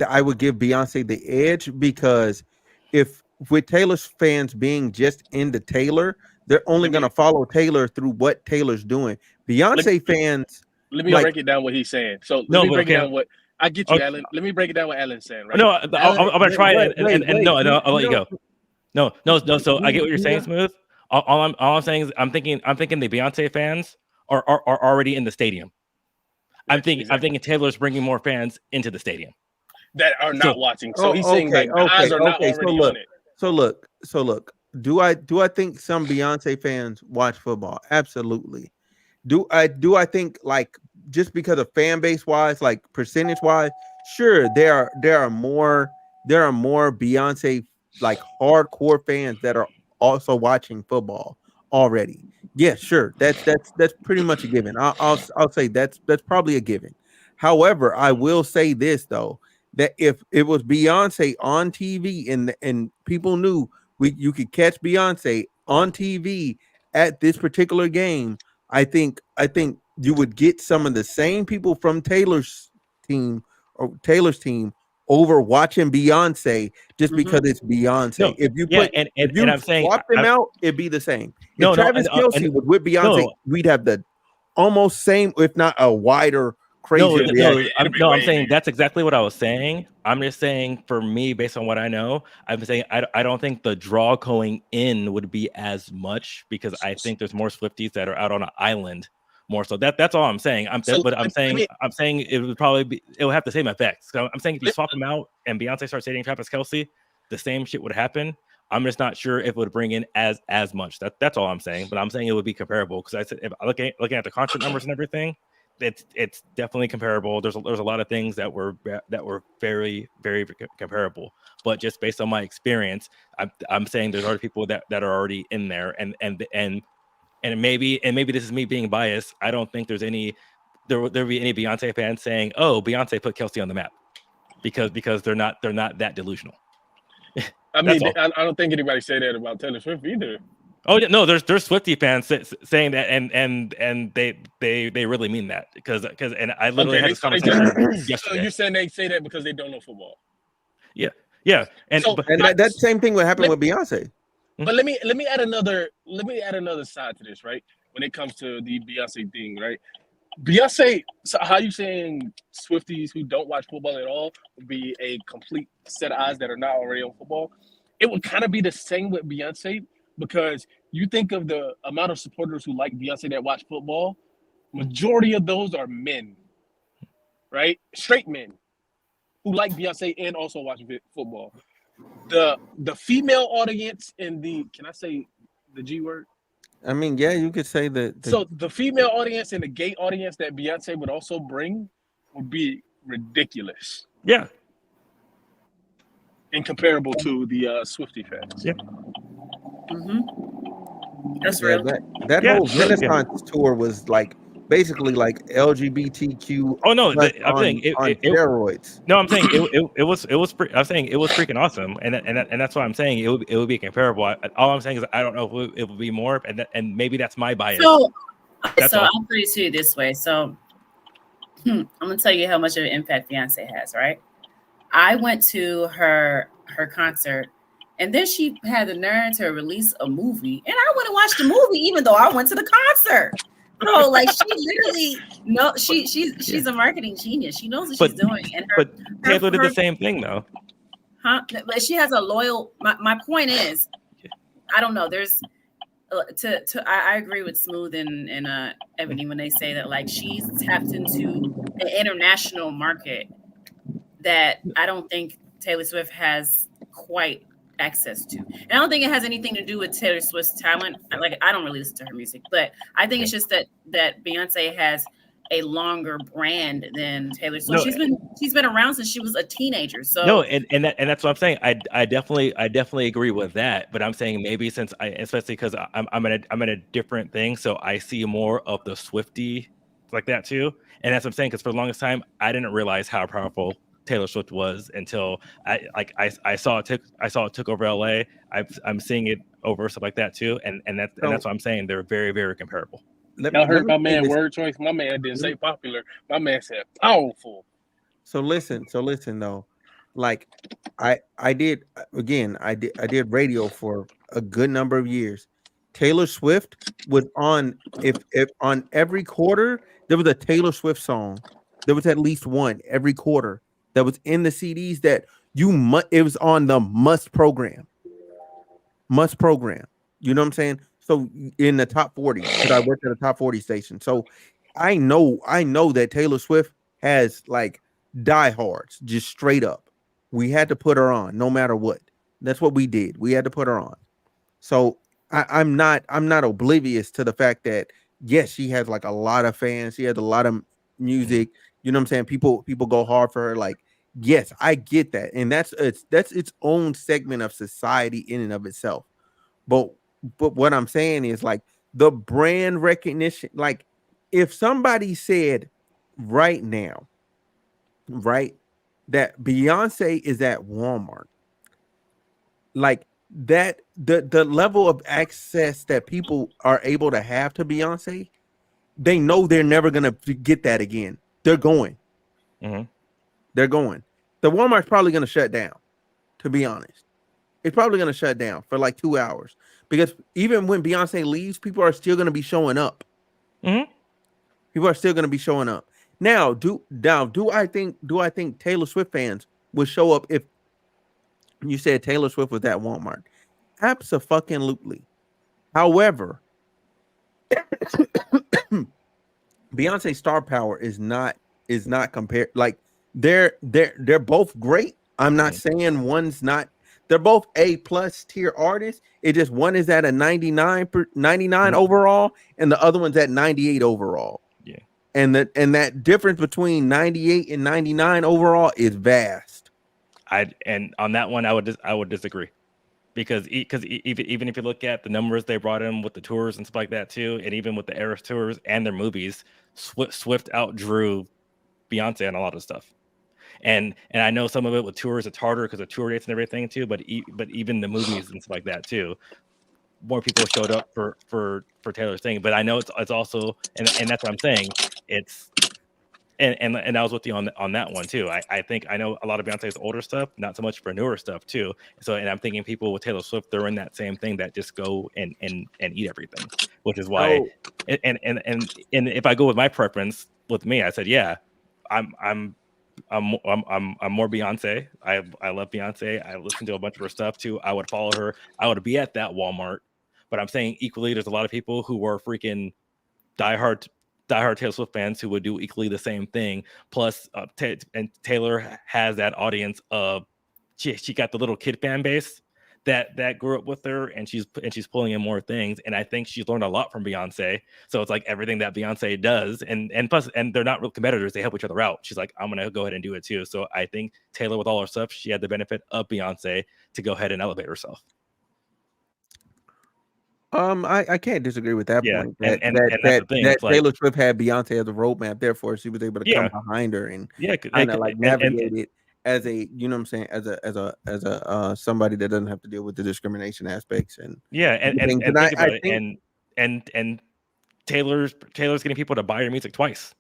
I would give Beyonce the edge because if with Taylor's fans being just into Taylor, they're only going to follow Taylor through what Taylor's doing. Beyonce fans, let me like, break it down what he's saying. So let No, me but break it okay. down what I get you, Alan. Let me break it down what Alan's saying, right? No, I'm gonna try it, and no, I'll let you go. No. So I get what you're saying, Smooth. All I'm saying is I'm thinking the Beyonce fans are already in the stadium. I'm thinking Taylor's bringing more fans into the stadium that are not watching. So he's saying okay, that eyes are not already on it. So look. Do I think some Beyonce fans watch football? Absolutely. Do I think, like, just because of fan base wise, like percentage wise, sure, there are more Beyonce, like, hardcore fans that are also watching football already. Yeah, sure. That's pretty much a given. I'll say that's probably a given. However, I will say this though, that if it was Beyonce on TV and people knew you could catch Beyonce on TV at this particular game, I think you would get some of the same people from Taylor's team over watching Beyonce just because it's Beyonce. No, if you I'm saying swap them out, it'd be the same. If No, Travis Kelce was with Beyonce, we'd have the almost same, if not a wider, crazier reaction. I'm saying that's exactly what I was saying. I'm just saying, for me, based on what I know, I'm saying I don't think the draw going in would be as much, because I think there's more Swifties that are out on an island more. So that's all I'm saying. I'm saying it would probably have the same effects. So I'm saying if you swap them out and Beyonce starts dating Travis Kelce, the same shit would happen. I'm just not sure if it would bring in as much. That's all I'm saying. But I'm saying it would be comparable, because I said, if looking at the concert numbers and everything, it's definitely comparable. There's a lot of things that were very, very comparable. But just based on my experience, I'm saying there's already people that are already in there, and maybe this is me being biased. I don't think there'll be any Beyonce fans saying, "Oh, Beyonce put Kelce on the map," because they're not that delusional. I mean, I don't think anybody say that about Taylor Swift either. Oh yeah, no, there's Swiftie fans saying that, and they really mean that, because I literally had this conversation yesterday. So you're saying they say that because they don't know football? Yeah, and that same thing would happen with Beyonce. But let me add another side to this, right? When it comes to the Beyonce thing, right? Beyonce, so how you saying Swifties who don't watch football at all would be a complete set of eyes that are not already on football? It would kind of be the same with Beyonce, because you think of the amount of supporters who like Beyonce that watch football, majority of those are men, right? Straight men who like Beyonce and also watch football. The female audience in can I say the G word? I mean, yeah, you could say that. So the female audience and the gay audience that Beyonce would also bring would be ridiculous. Yeah. Incomparable to the Swiftie fans. Yeah. That's real. That whole Renaissance tour was basically like LGBTQ. Oh no, I'm saying on steroids. No, I'm saying I'm saying it was freaking awesome, and that's why I'm saying it would be comparable. All I'm saying is I don't know if it would be more, and maybe that's my bias. So I'll put it to you this way. So I'm gonna tell you how much of an impact Beyonce has, right? I went to her concert, and then she had the nerve to release a movie, and I went and watched the movie, even though I went to the concert. So, she literally she's a marketing genius. She knows what she's doing, and but Taylor did the same thing though. Huh? But she has a loyal. My point is, I don't know. There's I agree with Smooth and Ebony when they say that she's tapped into an international market that I don't think Taylor Swift has quite access to. And I don't think it has anything to do with Taylor Swift's talent. I don't really listen to her music, but I think it's just that Beyonce has a longer brand than Taylor Swift. No, she's been around since she was a teenager. So no, and that's what I'm saying. I definitely agree with that. But I'm saying maybe especially because I'm in a different thing, so I see more of the Swiftie like that too. And that's what I'm saying, because for the longest time I didn't realize how powerful Taylor Swift was until I saw it took over LA. I'm seeing it over stuff like that too, and that's what I'm saying. They're very, very comparable. Y'all heard my man word choice. My man didn't say popular. My man said powerful. So listen though. like I did again. I did radio for a good number of years. Taylor Swift was on if on every quarter there was a Taylor Swift song. There was at least one every quarter that was in the CDs that you must. It was on the must program. You know what I'm saying? So in the top 40, because I worked at a top 40 station. So I know that Taylor Swift has like diehards, just straight up. We had to put her on no matter what. That's what we did. We had to put her on. So I'm not oblivious to the fact that yes, she has like a lot of fans. She has a lot of music. You know what I'm saying? People go hard for her. Like, yes, I get that. And that's its own segment of society in and of itself. But what I'm saying is like the brand recognition, like if somebody said right now, right, that Beyonce is at Walmart, like that the level of access that people are able to have to Beyonce, they know they're never gonna get that again. They're going. Mhm. They're going. The Walmart's probably gonna shut down, to be honest. It's probably going to shut down for like 2 hours because even when Beyonce leaves, people are still going to be showing up. Mhm. People are still going to be showing up. Now, do I think Taylor Swift fans would show up if you said Taylor Swift was at Walmart? Absolutely. However, Beyonce's star power is not compared. Like they're both great. I'm not Mhm. saying one's not. They're both A+ tier artists. It just one is at a 99 Mhm. overall, and the other one's at 98 overall. Yeah. And that difference between 98 and 99 overall is vast. And on that one, I would disagree because even if you look at the numbers they brought in with the tours and stuff like that too, and even with the Eras tours and their movies, Swift outdrew Beyonce on a lot of stuff. And I know some of it with tours it's harder because of tour dates and everything too. But even the movies and stuff like that too, more people showed up for Taylor's thing. But I know it's also and that's what I'm saying. It's and I was with you on that one too. I think I know a lot of Beyonce's older stuff, not so much for newer stuff too. So and I'm thinking people with Taylor Swift, they're in that same thing that just go and eat everything, which is why. So And if I go with my preference with me, I said yeah, I'm I'm more Beyonce. I love Beyonce. I listen to a bunch of her stuff too. I would follow her. I would be at that Walmart. But I'm saying equally, there's a lot of people who were freaking diehard diehard Taylor Swift fans who would do equally the same thing. Plus, and Taylor has that audience of she got the little kid fan base that grew up with her, and she's pulling in more things. And I think she's learned a lot from Beyonce. So it's like everything that Beyonce does, and plus, and they're not real competitors. They help each other out. She's like, I'm gonna go ahead and do it too. So I think Taylor, with all her stuff, she had the benefit of Beyonce to go ahead and elevate herself. I can't disagree with that Yeah, point. and that's the thing. That It's like, Taylor Swift had Beyonce as a roadmap, therefore she was able to come yeah, behind her and yeah, kind of like navigate it as a, you know what I'm saying, as a somebody that doesn't have to deal with the discrimination aspects and yeah, things. and think I about it, think and Taylor's getting people to buy her music twice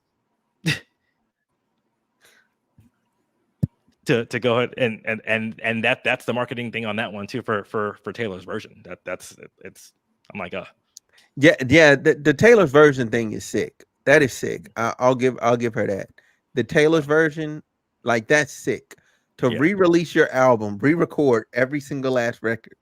to go ahead and that's the marketing thing on that one too for Taylor's version. That's it's I'm like, yeah, the Taylor's version thing is sick. That is sick. I'll give her that. The Taylor's version, like that's sick. To yeah, re-release your album, re-record every single last record,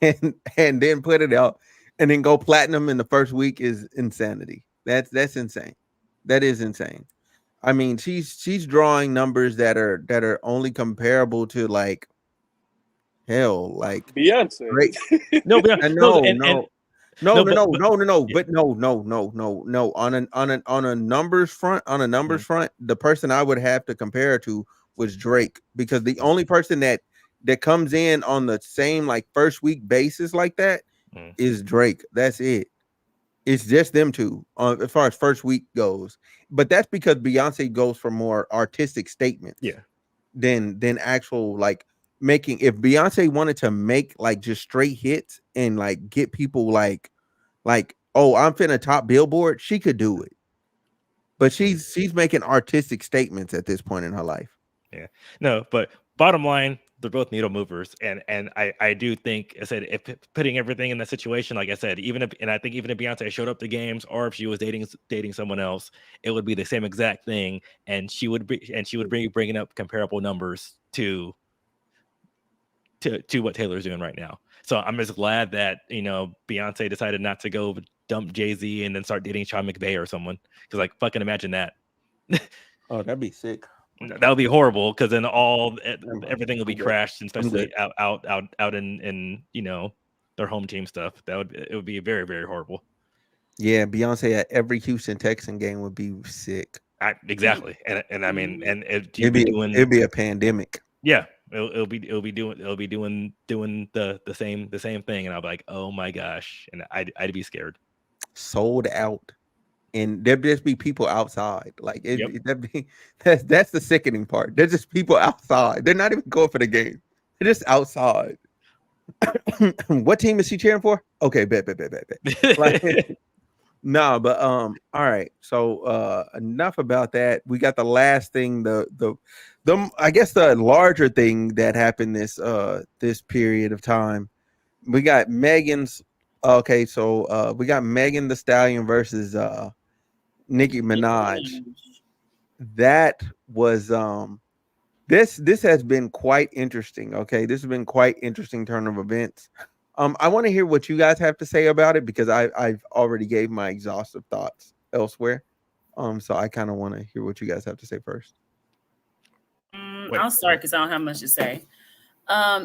and then put it out, and then go platinum in the first week is insanity. That's insane. That is insane. I mean, she's drawing numbers that are only comparable to like hell, like Beyonce. great. no, but And no, no, and no, no, no, no, no, but no, no, no, yeah, but no. On a numbers front, mhm, the person I would have to compare to was Drake, because the only person that comes in on the same like first week basis like that mhm, is Drake. That's it. It's just them two as far as first week goes. But that's because Beyonce goes for more artistic statements yeah, than actual like making. If Beyonce wanted to make like just straight hits and like get people like oh, I'm finna top Billboard, she could do it. But mhm, she's making artistic statements at this point in her life. yeah, no, but bottom line, they're both needle movers, and I do think, I said, if putting everything in that situation, like I said, even if Beyonce showed up to games, or if she was dating someone else, it would be the same exact thing, and she would be bringing up comparable numbers to what Taylor's doing right now. So I'm just glad that Beyonce decided not to go dump Jay-Z and then start dating Sean McVay or someone, because like fucking imagine that. Oh, that'd be sick. That would be horrible, because then everything will be I'm good. crashed, I'm especially good. out in their home team stuff. It would be very, very horrible. Yeah, Beyonce at every Houston Texan game would be sick. Exactly, and I mean, and It'd be a pandemic. Yeah, it'll be doing the same thing, and I'll be like, oh my gosh, and I'd be scared. Sold out. And there'd just be people outside. Like Yep. that's the sickening part. There's just people outside. They're not even going for the game. They're just outside. What team is she cheering for? Okay, bet. Like, no, but all right. So enough about that. We got the last thing, the I guess the larger thing that happened this period of time. We got Megan's. Okay, so we got Megan Thee Stallion versus Nicki Minaj. That was this has been quite interesting. Okay, this has been quite interesting turn of events. I want to hear what you guys have to say about it, because I've already gave my exhaustive thoughts elsewhere. So I kind of want to hear what you guys have to say first. I'll start because I don't have much to say.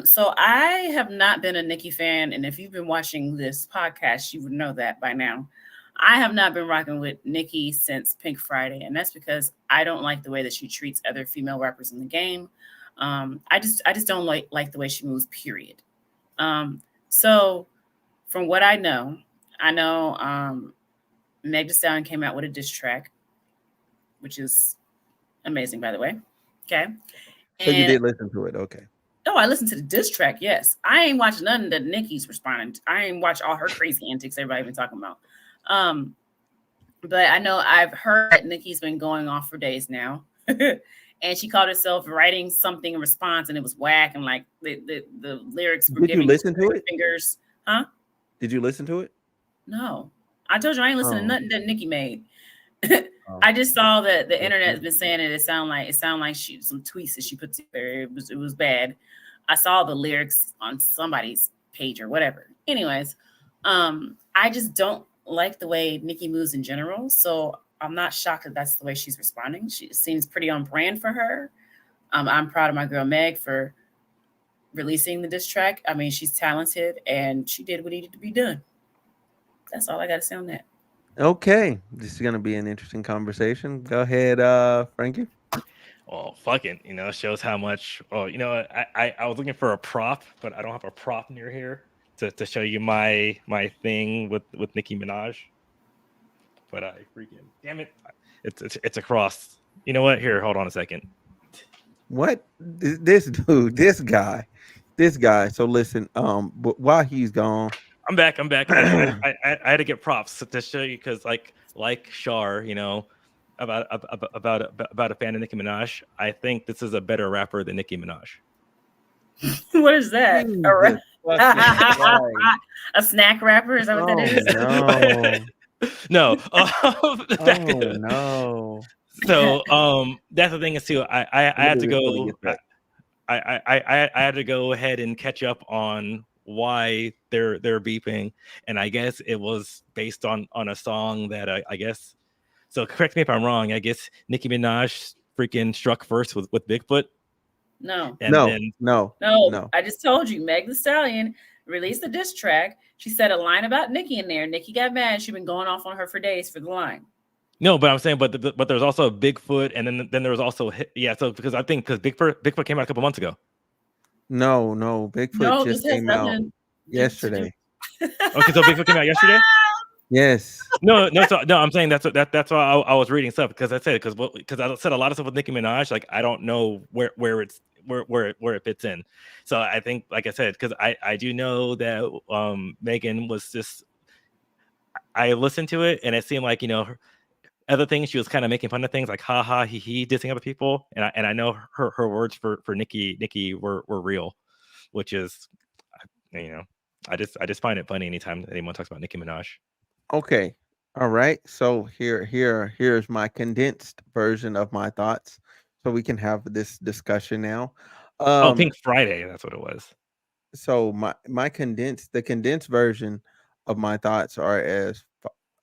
So I have not been a Nicki fan, and if you've been watching this podcast, you would know that by now. I have not been rocking with Nicki since Pink Friday, and that's because I don't like the way that she treats other female rappers in the game. I just don't like the way she moves, period. So from what I know Meg Thee Stallion came out with a diss track, which is amazing, by the way. Okay. So you did listen to it, okay? Oh, I listened to the diss track. Yes, I ain't watched none that Nicki's responding to. I ain't watched all her crazy antics everybody been talking about. But I know I've heard that Nicki's been going off for days now, and she called herself writing something in response, and it was whack, and like the lyrics were Did you giving listen to it? fingers, huh? Did you listen to it? No, I told you I ain't listening to nothing that Nicki made. I just saw that the internet's been saying it. It sounded like she some tweets that she put together. It was bad. I saw the lyrics on somebody's page or whatever. Anyways, I just don't like the way Nicki moves in general. So I'm not shocked that that's the way she's responding. She seems pretty on brand for her. I'm proud of my girl Meg for releasing the diss track. I mean, she's talented and she did what needed to be done. That's all I got to say on that. Okay, this is gonna be an interesting conversation. Go ahead, Frankie. Well, fucking, shows how much. Oh, I was looking for a prop, but I don't have a prop near here to show you my thing with Nicki Minaj. But I freaking damn it, it's across. You know what? Here, hold on a second. What this dude, this guy. So listen, while he's gone. I'm back. I had to get props to show you, because like Shar, about a fan of Nicki Minaj. I think this is a better rapper than Nicki Minaj. What is that? A snack rapper? Is that what that is? No. No. So that's the thing is too. I had to go. I had to go ahead and catch up on why they're beeping, and I guess it was based on a song that I guess. So correct me if I'm wrong. I guess Nicki Minaj freaking struck first with Bigfoot. No. No. I just told you, Meg Thee Stallion released the diss track. She said a line about Nicki in there. Nicki got mad. She's been going off on her for days for the line. No, but I'm saying, but there's also Bigfoot, and then there was also So because Bigfoot came out a couple months ago. No, Bigfoot just came out yesterday. Okay, so Bigfoot came out yesterday. Yes. No. I'm saying that's why I was reading stuff, because I said because I said a lot of stuff with Nicki Minaj. Like I don't know where it fits in. So I think, like I said, because I do know that Megan was just. I listened to it and it seemed like other things she was kind of making fun of things like ha ha he dissing other people, and I know her words for Nicki were real, which is, you know, I just find it funny anytime anyone talks about Nicki Minaj. Okay. All right. So here's my condensed version of my thoughts, so we can have this discussion now. Oh, Pink Friday, that's what it was. So the condensed version of my thoughts are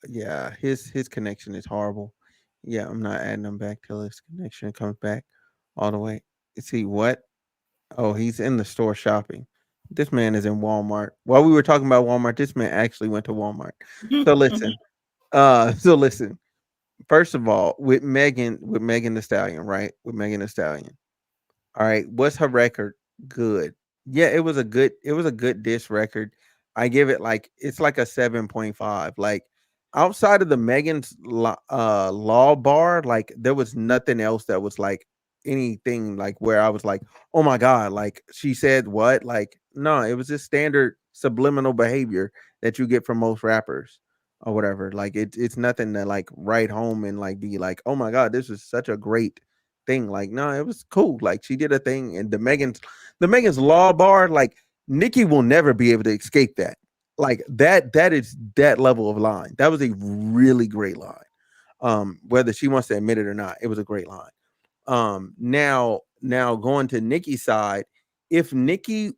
yeah, his connection is horrible. Yeah, I'm not adding him back till his connection comes back all the way. See what? Oh, he's in the store shopping. This man is in Walmart. While we were talking about Walmart, this man actually went to Walmart. So listen, so listen. First of all, with Megan the Stallion, right? With Megan the Stallion. All right, what's her record? Good. Yeah, it was a good diss record. I give it like it's like a 7.5. Like outside of the law bar, like there was nothing else that was like anything like where I was like, "Oh my god, like she said what?" Like no, it was just standard subliminal behavior that you get from most rappers or whatever. Like it's nothing to like write home and like be like, "Oh my god, this is such a great thing." Like, no, it was cool. Like she did a thing, and the Megan's law bar, like Nicki will never be able to escape that. Like that is that level of line. That was a really great line. Whether she wants to admit it or not, it was a great line. Now going to Nicki's side, if Nicki's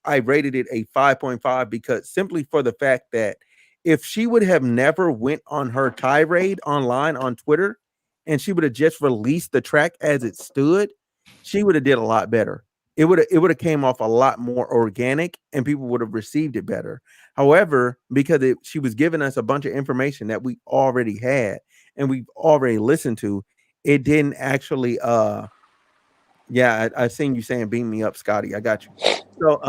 I rated it a 5.5 because simply for the fact that if she would have never went on her tirade online on Twitter and she would have just released the track as it stood, she would have did a lot better. It would have came off a lot more organic and people would have received it better. However, because she was giving us a bunch of information that we already had and we've already listened to, it didn't actually yeah, I seen you saying beam me up, Scotty. I got you. So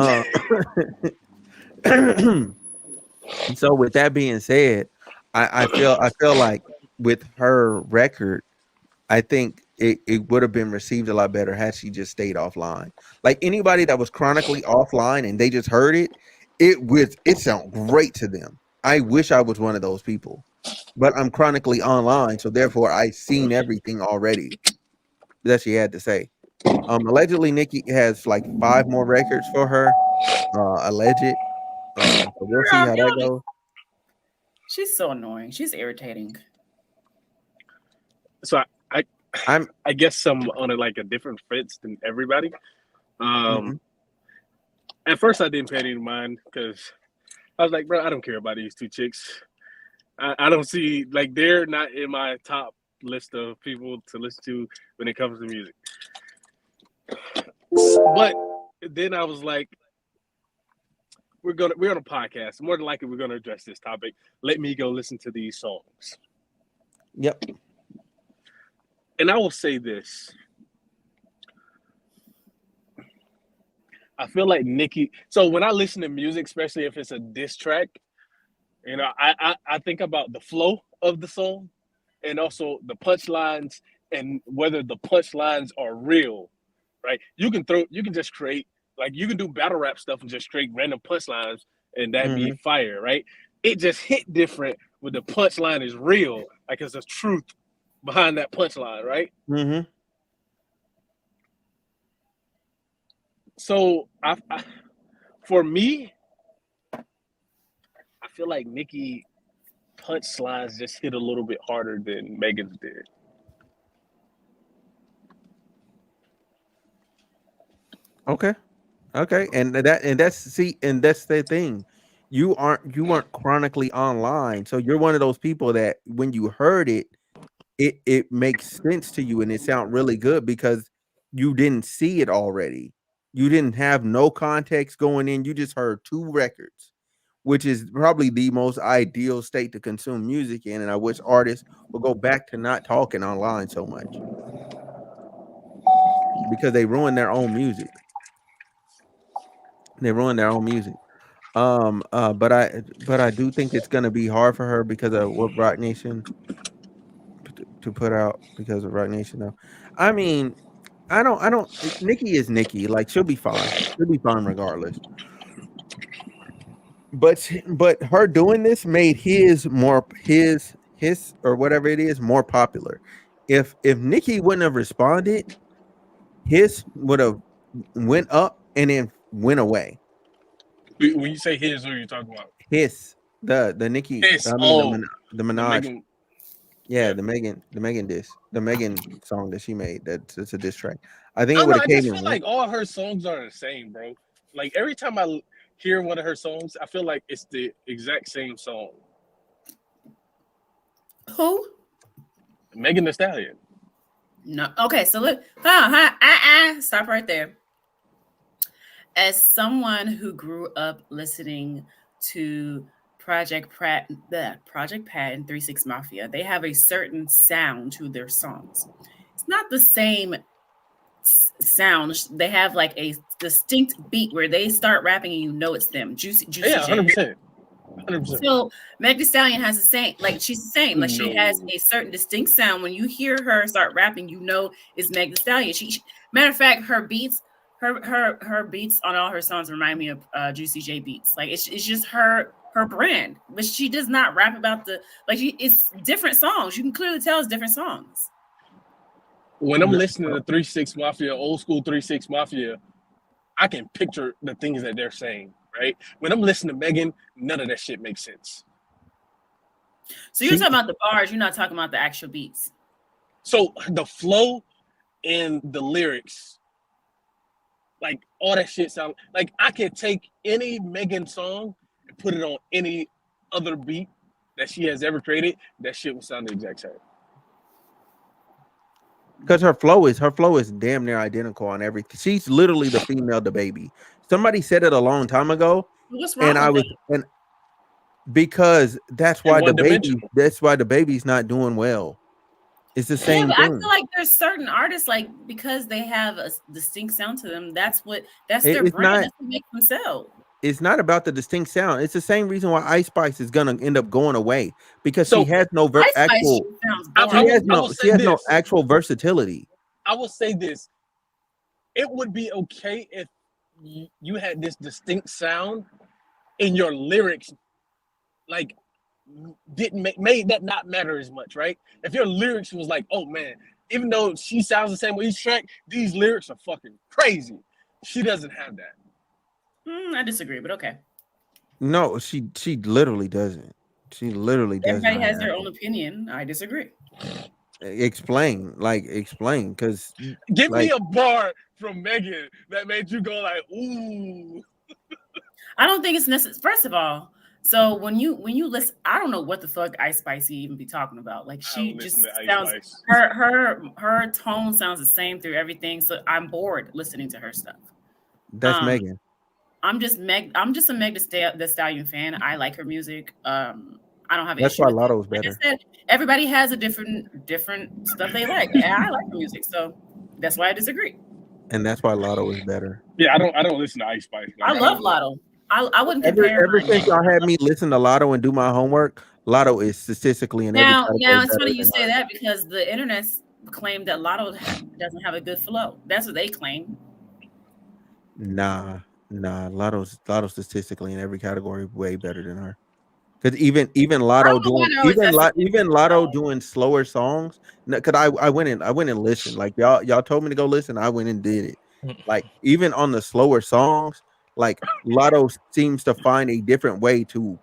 so with that being said, I feel like with her record, I think it would have been received a lot better had she just stayed offline. Like anybody that was chronically offline and they just heard it, it sound great to them. I wish I was one of those people, but I'm chronically online, so therefore I seen everything already that she had to say. Allegedly, Nicki has like 5 more records for her. Alleged. So we'll see how that goes. She's so annoying. She's irritating. So I'm I guess I'm on like a different fence than everybody. mhm. At first, I didn't pay any mind because I was like, bro, I don't care about these two chicks. I don't see like they're not in my top list of people to listen to when it comes to music. But then I was like, we're on a podcast. More than likely, we're gonna address this topic. Let me go listen to these songs. Yep. And I will say this. I feel like Nicki. So when I listen to music, especially if it's a diss track, you know, I think about the flow of the song and also the punchlines and whether the punchlines are real, right? You can just create, like you can do battle rap stuff and just create random punchlines and that be Hmm. fire, right? It just hit different when the punchline is real, like it's a truth behind that punchline, right? Hmm. So for me, I feel like Nicki punchlines just hit a little bit harder than Megan's did. Okay. Okay. And that's the thing. You weren't chronically online. So you're one of those people that when you heard it, it makes sense to you and it sounds really good because you didn't see it already. You didn't have no context going in. You just heard 2 records, which is probably the most ideal state to consume music in. And I wish artists would go back to not talking online so much because they ruin their own music. They ruin their own music. But I do think it's gonna be hard for her because of what Rock Nation to put out because of Rock Nation though. I mean, I don't Nicki is Nicki. Like she'll be fine. She'll be fine regardless. But her doing this made his Hiss or whatever it is more popular. If Nicki wouldn't have responded, Hiss would have went up and then went away. When you say his, who are you talking about? Hiss, the Nicki, His. I mean Oh, the the Minaj. Megan. Yeah, Yeah. the Megan song that she made. That's a diss track. I think I it don't would know. have I came just in feel one. like all her songs are the same, bro. Like every time I hear one of her songs, I feel like it's the exact same song. Who? Megan Thee Stallion. No. Okay, so look. Stop right there. As someone who grew up listening to Project Pat and 3 6 Mafia, they have a certain sound to their songs. It's not the same sound. They have like a distinct beat where they start rapping and you know it's them. Juicy Yeah, J. 100%. 100%. So Meg Thee Stallion has the same, like she's the same. Like she has No. a certain distinct sound. When you hear her start rapping, you know it's Meg Thee Stallion. Matter of fact, her beats, her beats on all her songs remind me of Juicy J beats. Like it's just her brand, but she does not rap about it's different songs. You can clearly tell it's different songs. When I'm listening to 3 6 Mafia, old school 3 6 Mafia, I can picture the things that they're saying, right? When I'm listening to Megan, none of that shit makes sense. So you're talking about the bars, you're not talking about the actual beats. So the flow and the lyrics, like all that shit sound like I could take any Megan song and put it on any other beat that she has ever created. That shit would sound the exact same. Because her flow is damn near identical on everything. She's literally the female DaBaby. Somebody said it a long time ago, What's wrong and with that? and because that's why one-dimensional. DaBaby's not doing well. It's the same but thing. I feel like there's certain artists, like, because they have a distinct sound to them, that's their brand. That's what makes them sell. It's not about the distinct sound. It's the same reason why Ice Spice is gonna end up going away because she has no actual. She has no actual versatility. I will say this: it would be okay if you had this distinct sound, and your lyrics, like, didn't made that not matter as much, right? If your lyrics was like, oh man, even though she sounds the same way each track, these lyrics are fucking crazy. She doesn't have that. I disagree, but okay. No, she literally doesn't. She literally doesn't. Everybody has their own opinion. I disagree. Explain, because give me a bar from Megan that made you go like, ooh. I don't think it's necessary. First of all, so when you listen, I don't know what the fuck Ice Spicy even be talking about. Like she just sounds her tone sounds the same through everything. So I'm bored listening to her stuff. That's Megan. I'm just a Meg Thee Stallion fan. I like her music. I don't have an That's issue. why Lotto's better. Like I said, everybody has a different stuff they like. And I like her music, so that's why I disagree. And that's why Lotto is better. Yeah, I don't listen to Ice Spice. I love Lotto. I wouldn't compare. Ever since y'all had me listen to Lotto and do my homework, Lotto is statistically in every category. Now it's funny you say that because the internet claimed that Lotto doesn't have a good flow. That's what they claim. Nah. Lotto's statistically in every category way better than her. Because even Lotto doing slower songs. Because I went and listened. Like y'all told me to go listen. I went and did it. Like even on the slower songs, like Lotto seems to find a different way to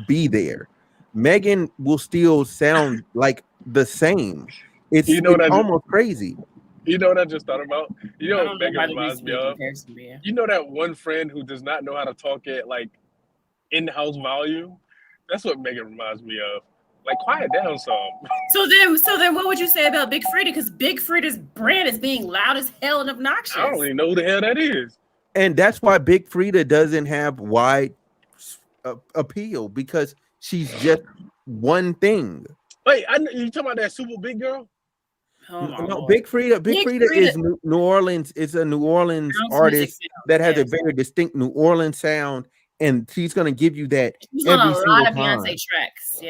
be there. Megan will still sound like the same. It's almost crazy. You know what I just thought about? You know what Megan reminds me of? You know that one friend who does not know how to talk at like in-house volume? That's what Megan reminds me of. Like, quiet down some. So then what would you say about Big Freedia? Because Big Freedia's brand is being loud as hell and obnoxious. I don't even know who the hell that is. And that's why Big Freedia doesn't have wide appeal, because she's just one thing. Wait, you talking about that super big girl? No, Big Freedia is New Orleans. It's a New Orleans artist that has a very distinct New Orleans sound, and she's gonna give you that. She's on a lot of Beyonce tracks.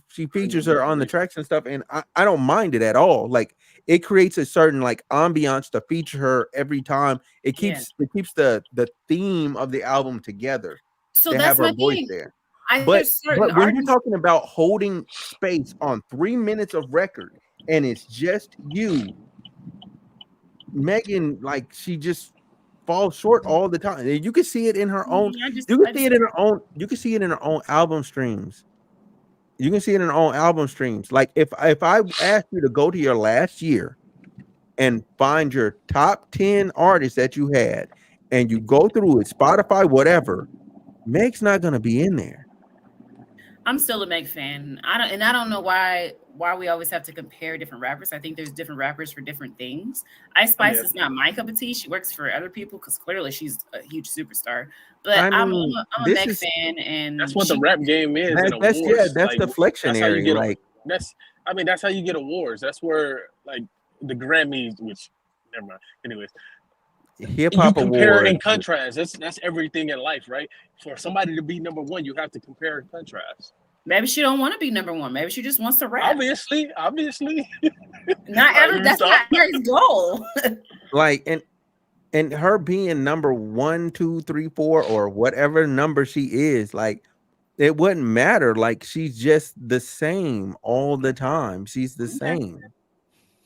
She features her on the tracks and stuff, and I don't mind it at all. Like it creates a certain like ambiance to feature her every time. It keeps the theme of the album together. So that's my thing. But there's certain when you're artists. talking about holding space on 3 minutes of record and it's just you, Megan, like she just falls short all the time. And you can see it in her own. You can see it in her own. You can see it in her own album streams. You can see it in her own album streams. Like if I asked you to go to your last year and find your top 10 artists that you had, and you go through it, Spotify, whatever, Meg's not gonna be in there. I'm still a Meg fan. I don't know why we always have to compare different rappers. I think there's different rappers for different things. Ice Spice Yeah. is not my cup of tea. She works for other people because clearly she's a huge superstar. But I I'm mean, a this Meg is fan, and That's what the rap game is. In that's awards. that's Like, that's how you deflectionary. get. Like That's how you get awards. That's where like the Grammys, which never mind. Anyways, hip you hop compare awards. and contrast. That's everything in life, right? For somebody to be number one, you have to compare and contrast. maybe she don't want to be number one. Maybe she just wants to rap. Obviously. Not every that's not everybody's goal. Like and her being number 1, 2, 3, 4, or whatever number she is, like it wouldn't matter. Like she's just the same all the time. She's the same.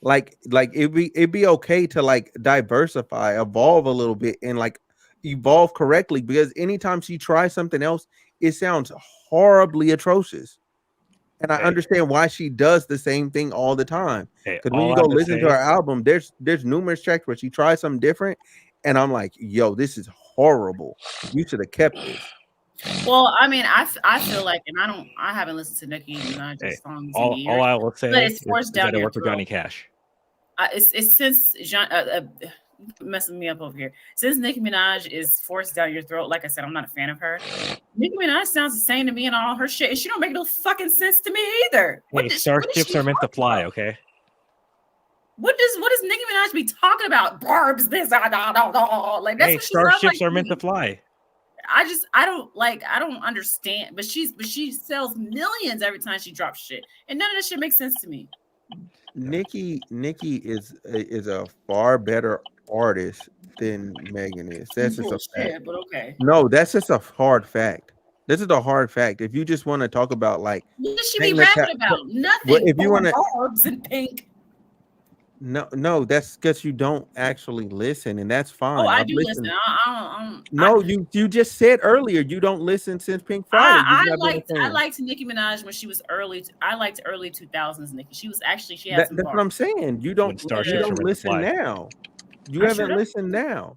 Like it'd be okay to like diversify, evolve a little bit, and like evolve correctly, because anytime she tries something else, it sounds horribly atrocious. And I understand why she does the same thing all the time. Because when you go listen to her album, there's numerous tracks where she tries something different, and I'm like, yo, this is horrible. You should have kept this. Well, I mean, I feel like, and I haven't listened to Nicki Minaj's songs in years. All I will say but it's is forced that down it your worked for throat. Johnny Cash. It's since messing me up over here. Since Nicki Minaj is forced down your throat, like I said, I'm not a fan of her. Nicki Minaj sounds the same to me and all her shit, and she don't make no fucking sense to me either. Hey, starships are meant to fly, okay? What does Nicki Minaj be talking about? Barbs, this, like that's hey, what she starships like are meant to fly. I don't understand, but she sells millions every time she drops shit, and none of this shit makes sense to me. Nicki is a far better artist than Megan is. That's just a fact. But okay. No, that's just a hard fact. This is a hard fact. If you just want to talk about like what does she be rapping about? Nothing. Well, if you want to Barbs and pink. No, that's because you don't actually listen, and that's fine. Oh, I do listen. No, you just said earlier you don't listen since Pink Friday. I liked Nicki Minaj when she was early. I liked early 2000s Nicki. She had some. That's what I'm saying. You don't listen now. You haven't listened now.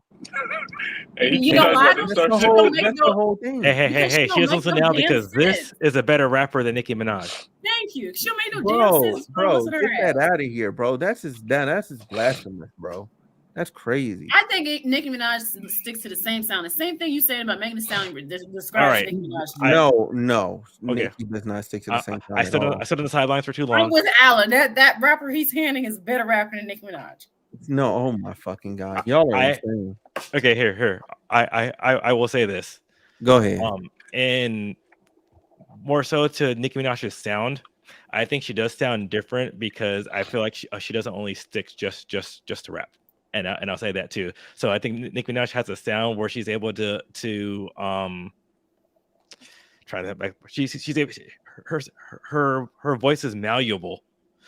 Hey, you know why? That's the whole thing. Hey, she doesn't listen now because this is a better rapper than Nicki Minaj. Thank you. She'll make no damn sense. Bro, get that out of here, bro. That's just blasphemous, bro. That's crazy. I think Nicki Minaj sticks to the same sound. The same thing you said about making the sound describes Nicki Minaj. No. Okay. Nicki does not stick to the same sound. I stood on the sidelines for too long. I'm with Alan. That rapper he's handing is better rapper than Nicki Minaj. No, oh my fucking god, y'all are insane. Okay, here. I will say this. Go ahead. And more so to Nicki Minaj's sound, I think she does sound different because I feel like she doesn't only stick just to rap, and I'll say that too. So I think Nicki Minaj has a sound where she's able to try that back. She's able, her voice is malleable.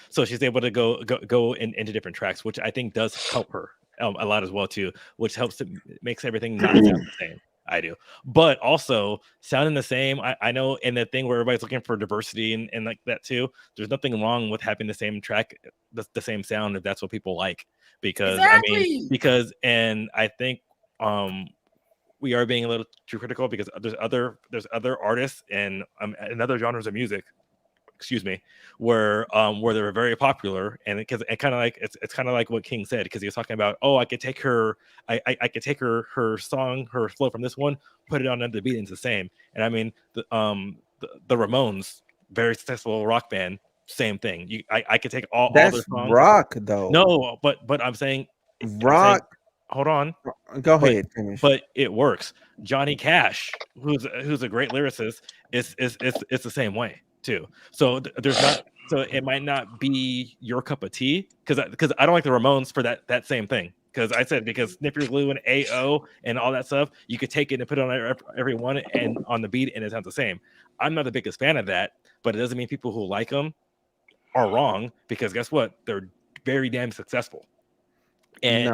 So she's able to go into different tracks, which I think does help her a lot as well too, which makes everything not sound the same. I do, but also sounding the same. I know in the thing where everybody's looking for diversity and like that too. There's nothing wrong with having the same track, the same sound if that's what people like. Because exactly. And I think we are being a little too critical because there's other artists and other genres of music. Excuse me, where they're very popular, and because it kind of like it's kind of like what King said, because he was talking about, I could take her song, her flow from this one, put it on another beat, and it's the same. And I mean the Ramones, very successful rock band, same thing. I could take all their songs. Rock though. No, but I'm saying rock. Hold on. Go ahead. Finish. But it works. Johnny Cash, who's a great lyricist, is the same way too. So there's not. So it might not be your cup of tea because I don't like the Ramones for that same thing. Because I said because sniffer glue and AO and all that stuff, you could take it and put it on every one and on the beat and it sounds the same. I'm not the biggest fan of that, but it doesn't mean people who like them are wrong, because guess what? They're very damn successful. And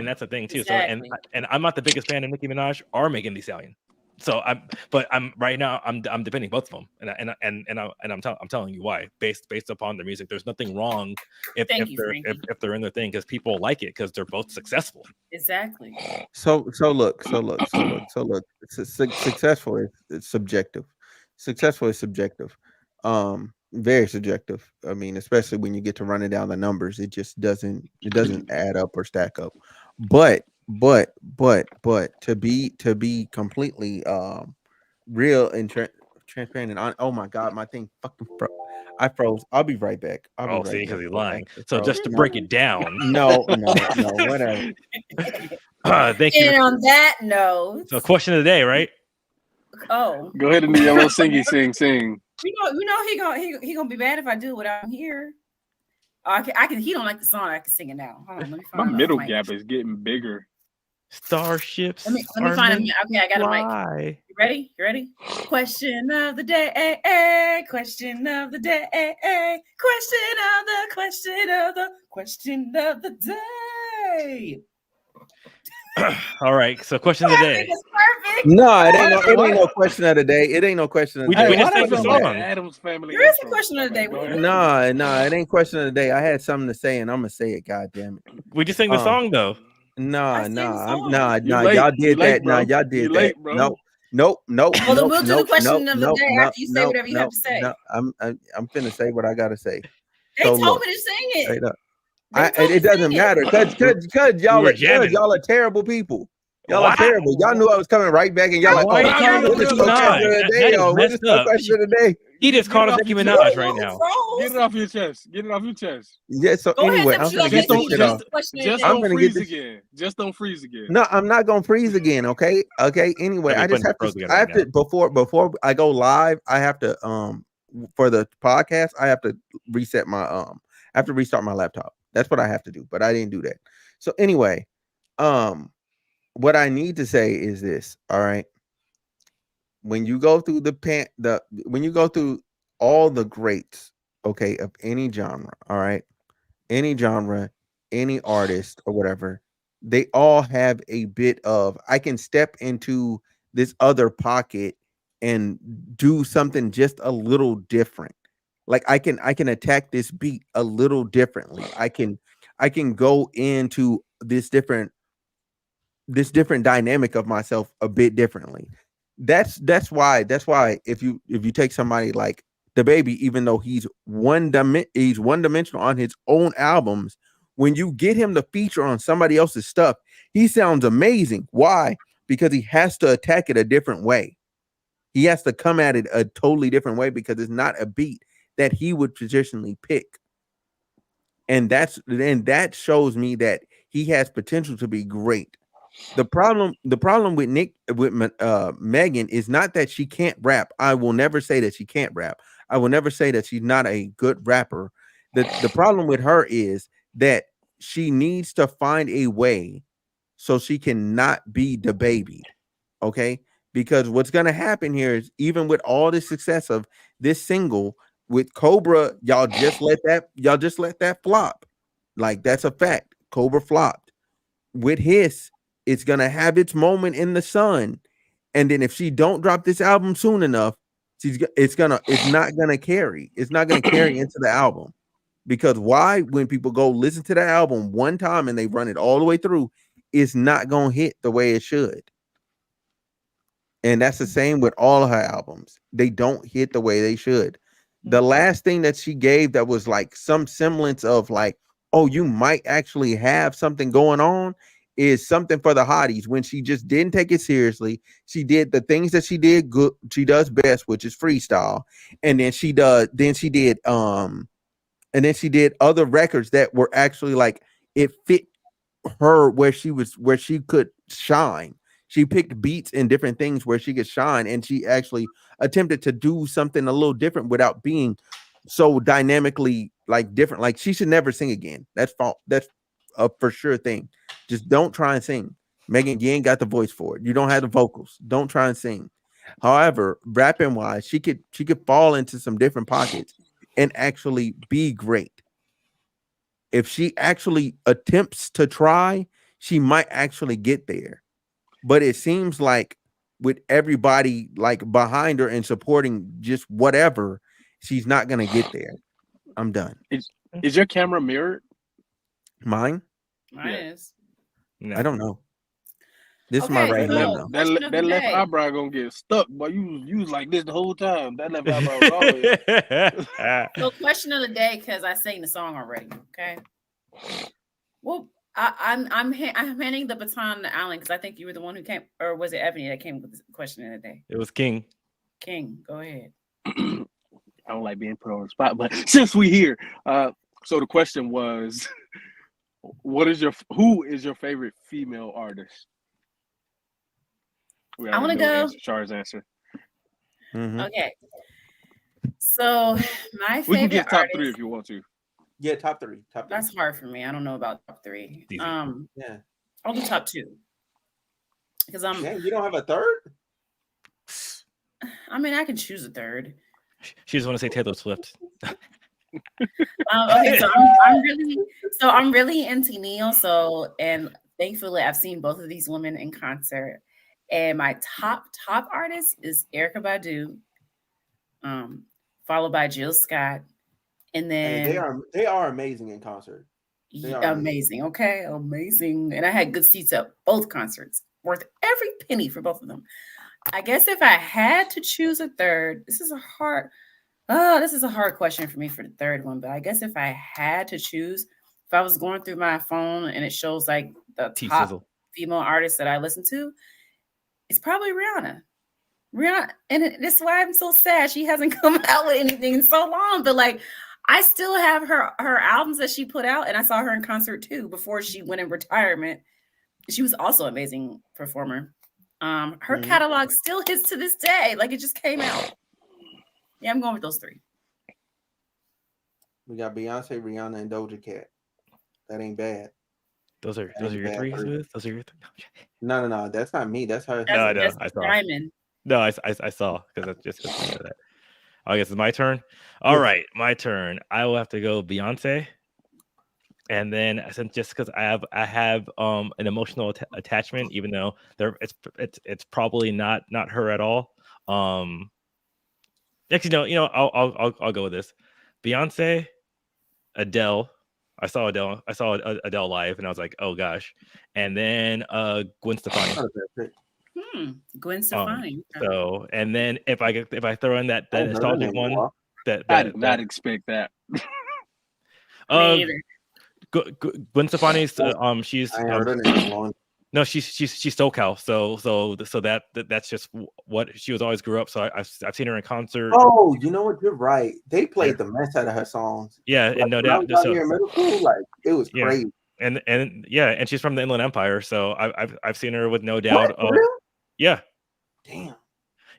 that's a thing too. Exactly. So and I'm not the biggest fan of Nicki Minaj or Megan Thee Stallion. So I'm right now I'm defending both of them, I'm telling you why, based upon their music. There's nothing wrong if they're in their thing, because people like it because they're both successful. Exactly. So look. Successful is subjective. Successful is subjective. Very subjective. I mean, especially when you get to running down the numbers, it just doesn't add up or stack up. But to be completely real and transparent and on, oh my god, my thing fucking I froze. I'll be right back. See, because he's lying. So just to break it down. No, whatever. Thank you. And on that note, So question of the day, right? Oh, Go ahead and do your little sing. you know he gonna be mad if I do it without him here. Oh, I can. He don't like the song. I can sing it now. Hold on, let me My find middle mic. gap is getting bigger. Starships. Let me find a mic. Okay, I got a mic. mic. You ready? Question of the day. Question of the day. Question of the day. All right. So question of the day. It's perfect. No, it ain't no question of the day. It ain't no question of the We day. just sang the song. Adam's Family. There is a question of the day. No, it ain't question of the day. I had something to say and I'm gonna say it. God damn it. We just sang the song though. Y'all did late, that. bro. Y'all did You that. late, bro. Nope. Well, then we'll do the question of the day after you say whatever you have to say. No, I'm finna say what I gotta say. They So told look, me to sing it. straight up. They told me It to doesn't sing matter because y'all are terrible people. Y'all are Why? terrible. Y'all knew I was coming right back, and y'all like, Why oh, are you calling what is Nicki the question Minaj? of the That day? is What is messed the up. question of the day? He just called us Nicki Minaj right now. Get it off your chest. Yeah. So Go anyway, ahead, I'm gonna get Just don't- this shit off. Just I'm don't gonna freeze get this- again. Just don't freeze again. No, I'm not gonna freeze again. Okay. Anyway, Okay, I just putting have pros to. together I have right to before I go live. I have to for the podcast. I have to reset my I have to restart my laptop. That's what I have to do. But I didn't do that. So anyway, what I need to say is this. All right. When you go through when you go through all the greats, okay, of any genre, all right, any genre, any artist or whatever, they all have a bit of I can step into this other pocket and do something just a little different. Like I can attack this beat a little differently. I can go into this different dynamic of myself a bit differently. That's why if you take somebody like the baby, even though he's one dimensional on his own albums, when you get him to feature on somebody else's stuff, he sounds amazing. Why? Because he has to attack it a different way. He has to come at it a totally different way because it's not a beat that he would traditionally pick. And that shows me that he has potential to be great. The problem with Megan is not that she can't rap. I will never say that she can't rap. I will never say that she's not a good rapper. The problem with her is that she needs to find a way so she cannot be the baby. Okay? Because what's gonna happen here is even with all the success of this single with Cobra, y'all just let that flop. Like that's a fact. Cobra flopped. With his, it's gonna have its moment in the sun, and then if she don't drop this album soon enough, it's not gonna carry into the album. Because why? When people go listen to the album one time and they run it all the way through, it's not gonna hit the way it should. And that's the same with all of her albums. They don't hit the way they should. The last thing that she gave that was like some semblance of like, oh, you might actually have something going on, is Something for the Hotties, when she just didn't take it seriously. She did the things that she did good, she does best, which is freestyle. And then she did other records that were actually like it fit her where she could shine. She picked beats and different things where she could shine, and she actually attempted to do something a little different without being so dynamically like different. Like she should never sing again. That's a for sure thing. Just don't try and sing. Megan, you ain't got the voice for it. You don't have the vocals. Don't try and sing. However, rapping wise, she could fall into some different pockets and actually be great. If she actually attempts to try, she might actually get there. But it seems like with everybody like behind her and supporting just whatever, she's not gonna get there. I'm done. Is your camera mirrored? Mine? Mine is. No. I don't know. This is Okay, my right so- hand though. Question of the That left day. eyebrow gonna get stuck, but you was like this the whole time. That left eyebrow was always. So question of the day, because I sang the song already. Okay. Well, I'm handing the baton to Alan because I think you were the one who came, or was it Ebony that came with the question of the day? It was King. King, go ahead. I don't like being put on the spot, but since we here, so the question was, who is your favorite female artist? We I wanna already know go- Char's answer. Mhm. Okay. So my favorite We can get top artist, 3 if you want to. Yeah, top three. that's hard for me. I don't know about top 3. Easy. Yeah. I'll do top 2. Because Dang, you don't have a third? I mean, I can choose a third. She just want to say Taylor Swift. Okay, so I'm really into Neil. So, and thankfully, I've seen both of these women in concert. And my top artist is Erykah Badu, followed by Jill Scott, and then Hey, they are amazing in concert. They are amazing. Okay, amazing. And I had good seats at both concerts, worth every penny for both of them. I guess if I had to choose a third, this is a hard question for me for the third one. But I guess if I had to choose, if I was going through my phone and it shows like the top T-Sizzle. female artists that I listen to, it's probably Rihanna. And this is why I'm so sad she hasn't come out with anything in so long. But like, I still have her albums that she put out, and I saw her in concert too before she went in retirement. She was also an amazing performer. Her catalog still hits to this day. Like it just came out. Yeah, I'm going with those 3. We got Beyonce, Rihanna, and Doja Cat. That ain't bad. Those are your 3. Those are your 3. No. That's not me. That's her. No, That's I saw. Diamond. No, I saw because that's just because of that. I guess it's my turn. All right, my turn. I will have to go Beyonce, and then just because I have an emotional attachment, even though it's probably not her at all. Actually, I'll go with this. Beyonce, Adele. I saw Adele live, and I was like, oh gosh. And then Gwen Stefani. Gwen Stefani. So, and then if I throw in that nostalgic one, I did not expect that. Me either. Gwen Stefani's she's I ain't heard her name in a long. no, she's SoCal. So that's just what she was always grew up. So I've seen her in concert. Oh, you know what? You're right. They played the mess out of her songs. Yeah, Like, and no when I doubt. was out here in middle school, like it was Yeah. crazy. And yeah, and she's from the Inland Empire. So I've seen her with No Doubt. What? For real? Yeah. Damn.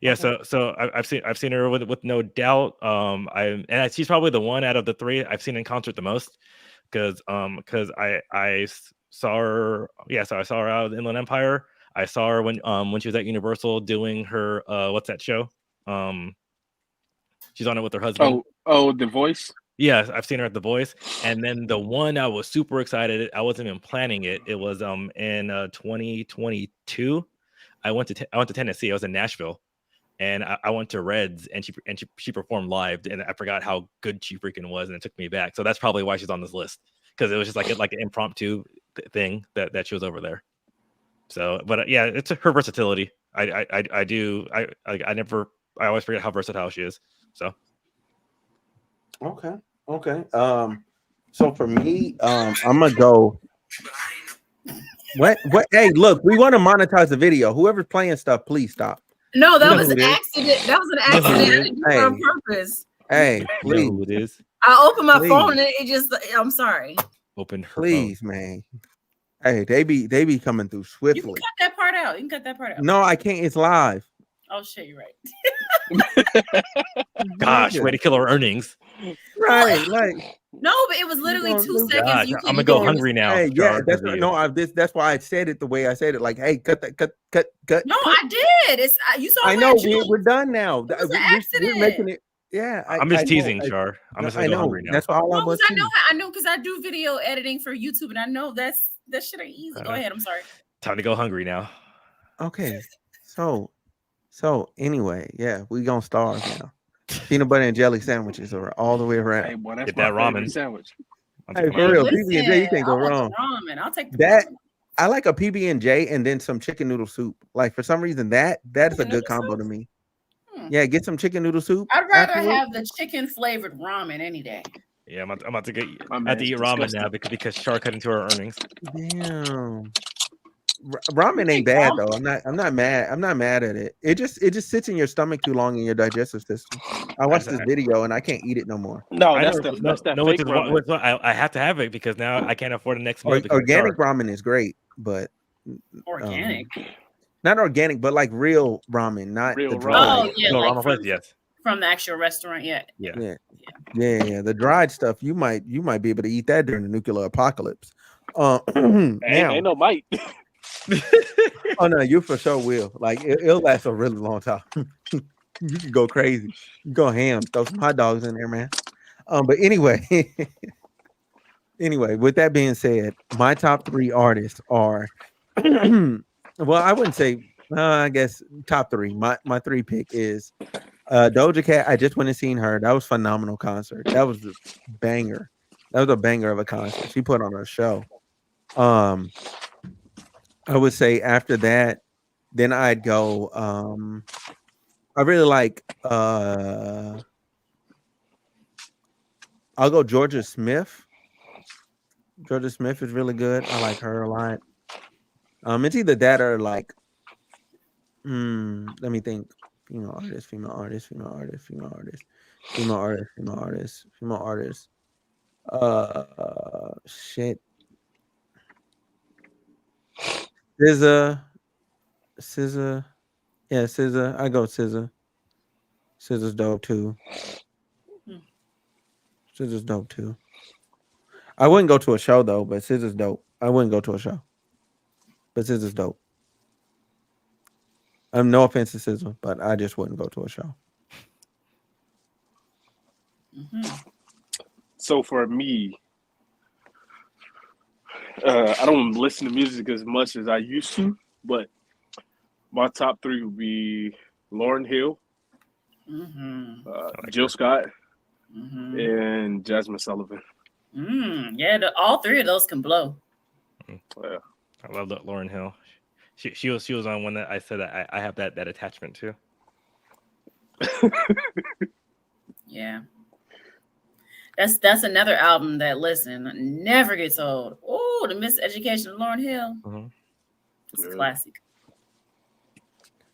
Yeah, Okay. so I've seen her with No Doubt. She's probably the one out of the 3 I've seen in concert the most, because I saw her. Yeah, so I saw her out of the Inland Empire. I saw her when she was at Universal doing her what's that show? She's on it with her husband. Oh, The Voice. Yeah, I've seen her at The Voice, and then the one I was super excited. I wasn't even planning it. It was in 2022. I went to Tennessee. I was in Nashville, and I went to Reds, and she performed live, and I forgot how good she freaking was, and it took me back. So that's probably why she's on this list, because it was just like an impromptu thing that she was over there. So, but yeah, it's her versatility. I always forget how versatile she is. So. Okay. So for me, I'm gonna go. What? Hey, look, we want to monetize the video. Whoever's playing stuff, please stop. No, that You know was who an it is. accident. That was an accident. I didn't do it on purpose. Hey, You know please, who it is. I opened my Please. phone and it just. I'm sorry. Open her please, man. Hey, they be coming through You can swiftly. cut that part out. You can cut that part out. No, I can't. It's live. Oh shit, you're right. phone. Gosh, way to kill her earnings. Right, like No, but it was literally gonna 2 do- seconds. God, You I'm couldn't gonna go hear. hungry now. Hey, yeah, Char, that's because of you. no. That's why I said it the way I said it. Like, hey, cut that, cut. No, cut. I did. You saw I it know with you. we're done now. It was an We're making accident. it. Yeah, I'm I just know. teasing, Char. I'm just I gonna go know. hungry now. That's all I No, was because too. I know because I do video editing for YouTube, and I know that shit ain't easy. Go ahead. I'm sorry. Time to go hungry now. Okay, so anyway, yeah, we gonna starve now. Peanut butter and jelly sandwiches are all the way Hey, around. boy, that's Get my that favorite ramen. sandwich. I'm Hey, taking for my real, ramen. PB and J, you can't I go want wrong. the ramen. I'll take the That ramen. I like a PB and J and then some chicken noodle soup. Like for some reason that is a Chicken good noodle combo soup? to me. Hmm. Yeah, get some chicken noodle soup. I'd rather afterward. have the chicken flavored ramen any day. Yeah, I'm about to get. My I have to man's eat ramen disgusting. now because Char cut into our earnings. Damn. Ramen You ain't think bad ramen- though. I'm not mad. I'm not mad at it. It just sits in your stomach too long in your digestive system. I watched this video and I can't eat it no more. No, I that's know. that No, fake which is ramen. what I have to have it because now I can't afford the next meal because of Organic Char. ramen is great, but Organic. not organic, but like real ramen, not Real the ramen. dried. Oh yeah, No, like ramen place, yes. from the actual restaurant. Yeah. Yeah. Yeah. The dried stuff you might be able to eat that during the nuclear apocalypse. Now, Ain't no might. oh no, you for sure will. Like it'll last a really long time. You can go crazy. You go ham, throw some hot dogs in there, man. But anyway, with that being said, my top 3 artists are well, I wouldn't say I guess top 3. My 3 pick is Doja Cat. I just went and seen her. That was a phenomenal concert. That was a banger. That was a banger of a concert. She put on a show. I would say after that, then I'd go I really like I'll go Georgia Smith. Georgia Smith is really good. I like her a lot. It's either that or like let me think. Female artist, female artist, female artist, female artist, female artist, female artist, female artist. Shit. SZA. Yeah, SZA. I go SZA. SZA's dope too. SZA's dope too. I wouldn't go to a show though, but SZA's dope. I wouldn't go to a show, but SZA's dope. No offense to SZA, but I just wouldn't go to a show. So for me, I don't listen to music as much as I used to, but my top 3 would be Lauryn Hill, Jill Scott, and Jasmine Sullivan. Yeah, all 3 of those can blow. Yeah. I love that Lauryn Hill. She was on one that I said that I have that attachment to. Yeah. That's another album that never gets old. Oh, the Miseducation of Lauryn Hill. It's a classic.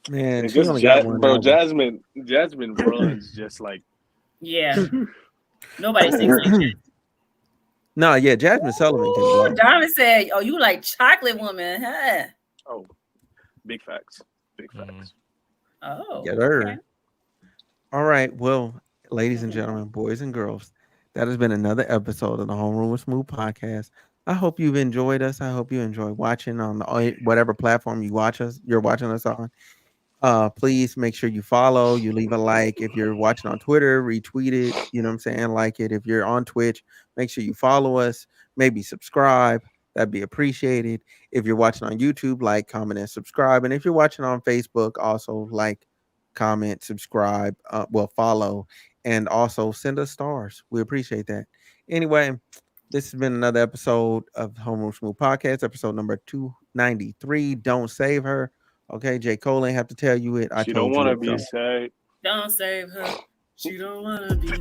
Man, And she only got one album. Jasmine runs just like Yeah. Nobody sings like that. No, yeah, Jasmine Sullivan can blow. Diamond said, "Oh, you like chocolate woman, huh?" oh, big facts. Big facts. Oh, Get her. okay. All right, well, ladies and gentlemen, boys and girls, that has been another episode of the Homeroom with Smooth podcast. I hope you've enjoyed us. I hope you enjoy watching on whatever platform you're watching us on. Please make sure you follow, you leave a like. If you're watching on Twitter, retweet it. You know what I'm saying? Like it. If you're on Twitch, make sure you follow us. Maybe subscribe. That'd be appreciated. If you're watching on YouTube, like, comment, and subscribe. And if you're watching on Facebook, also like, comment, subscribe, follow, and also send us stars. We appreciate that. Anyway, this has been another episode of Homeroom Smooth Podcast, episode number 293. Don't save her. Okay, J. Cole ain't have to tell you it. I She told don't want to you be saved. Don't save her. She don't want to be.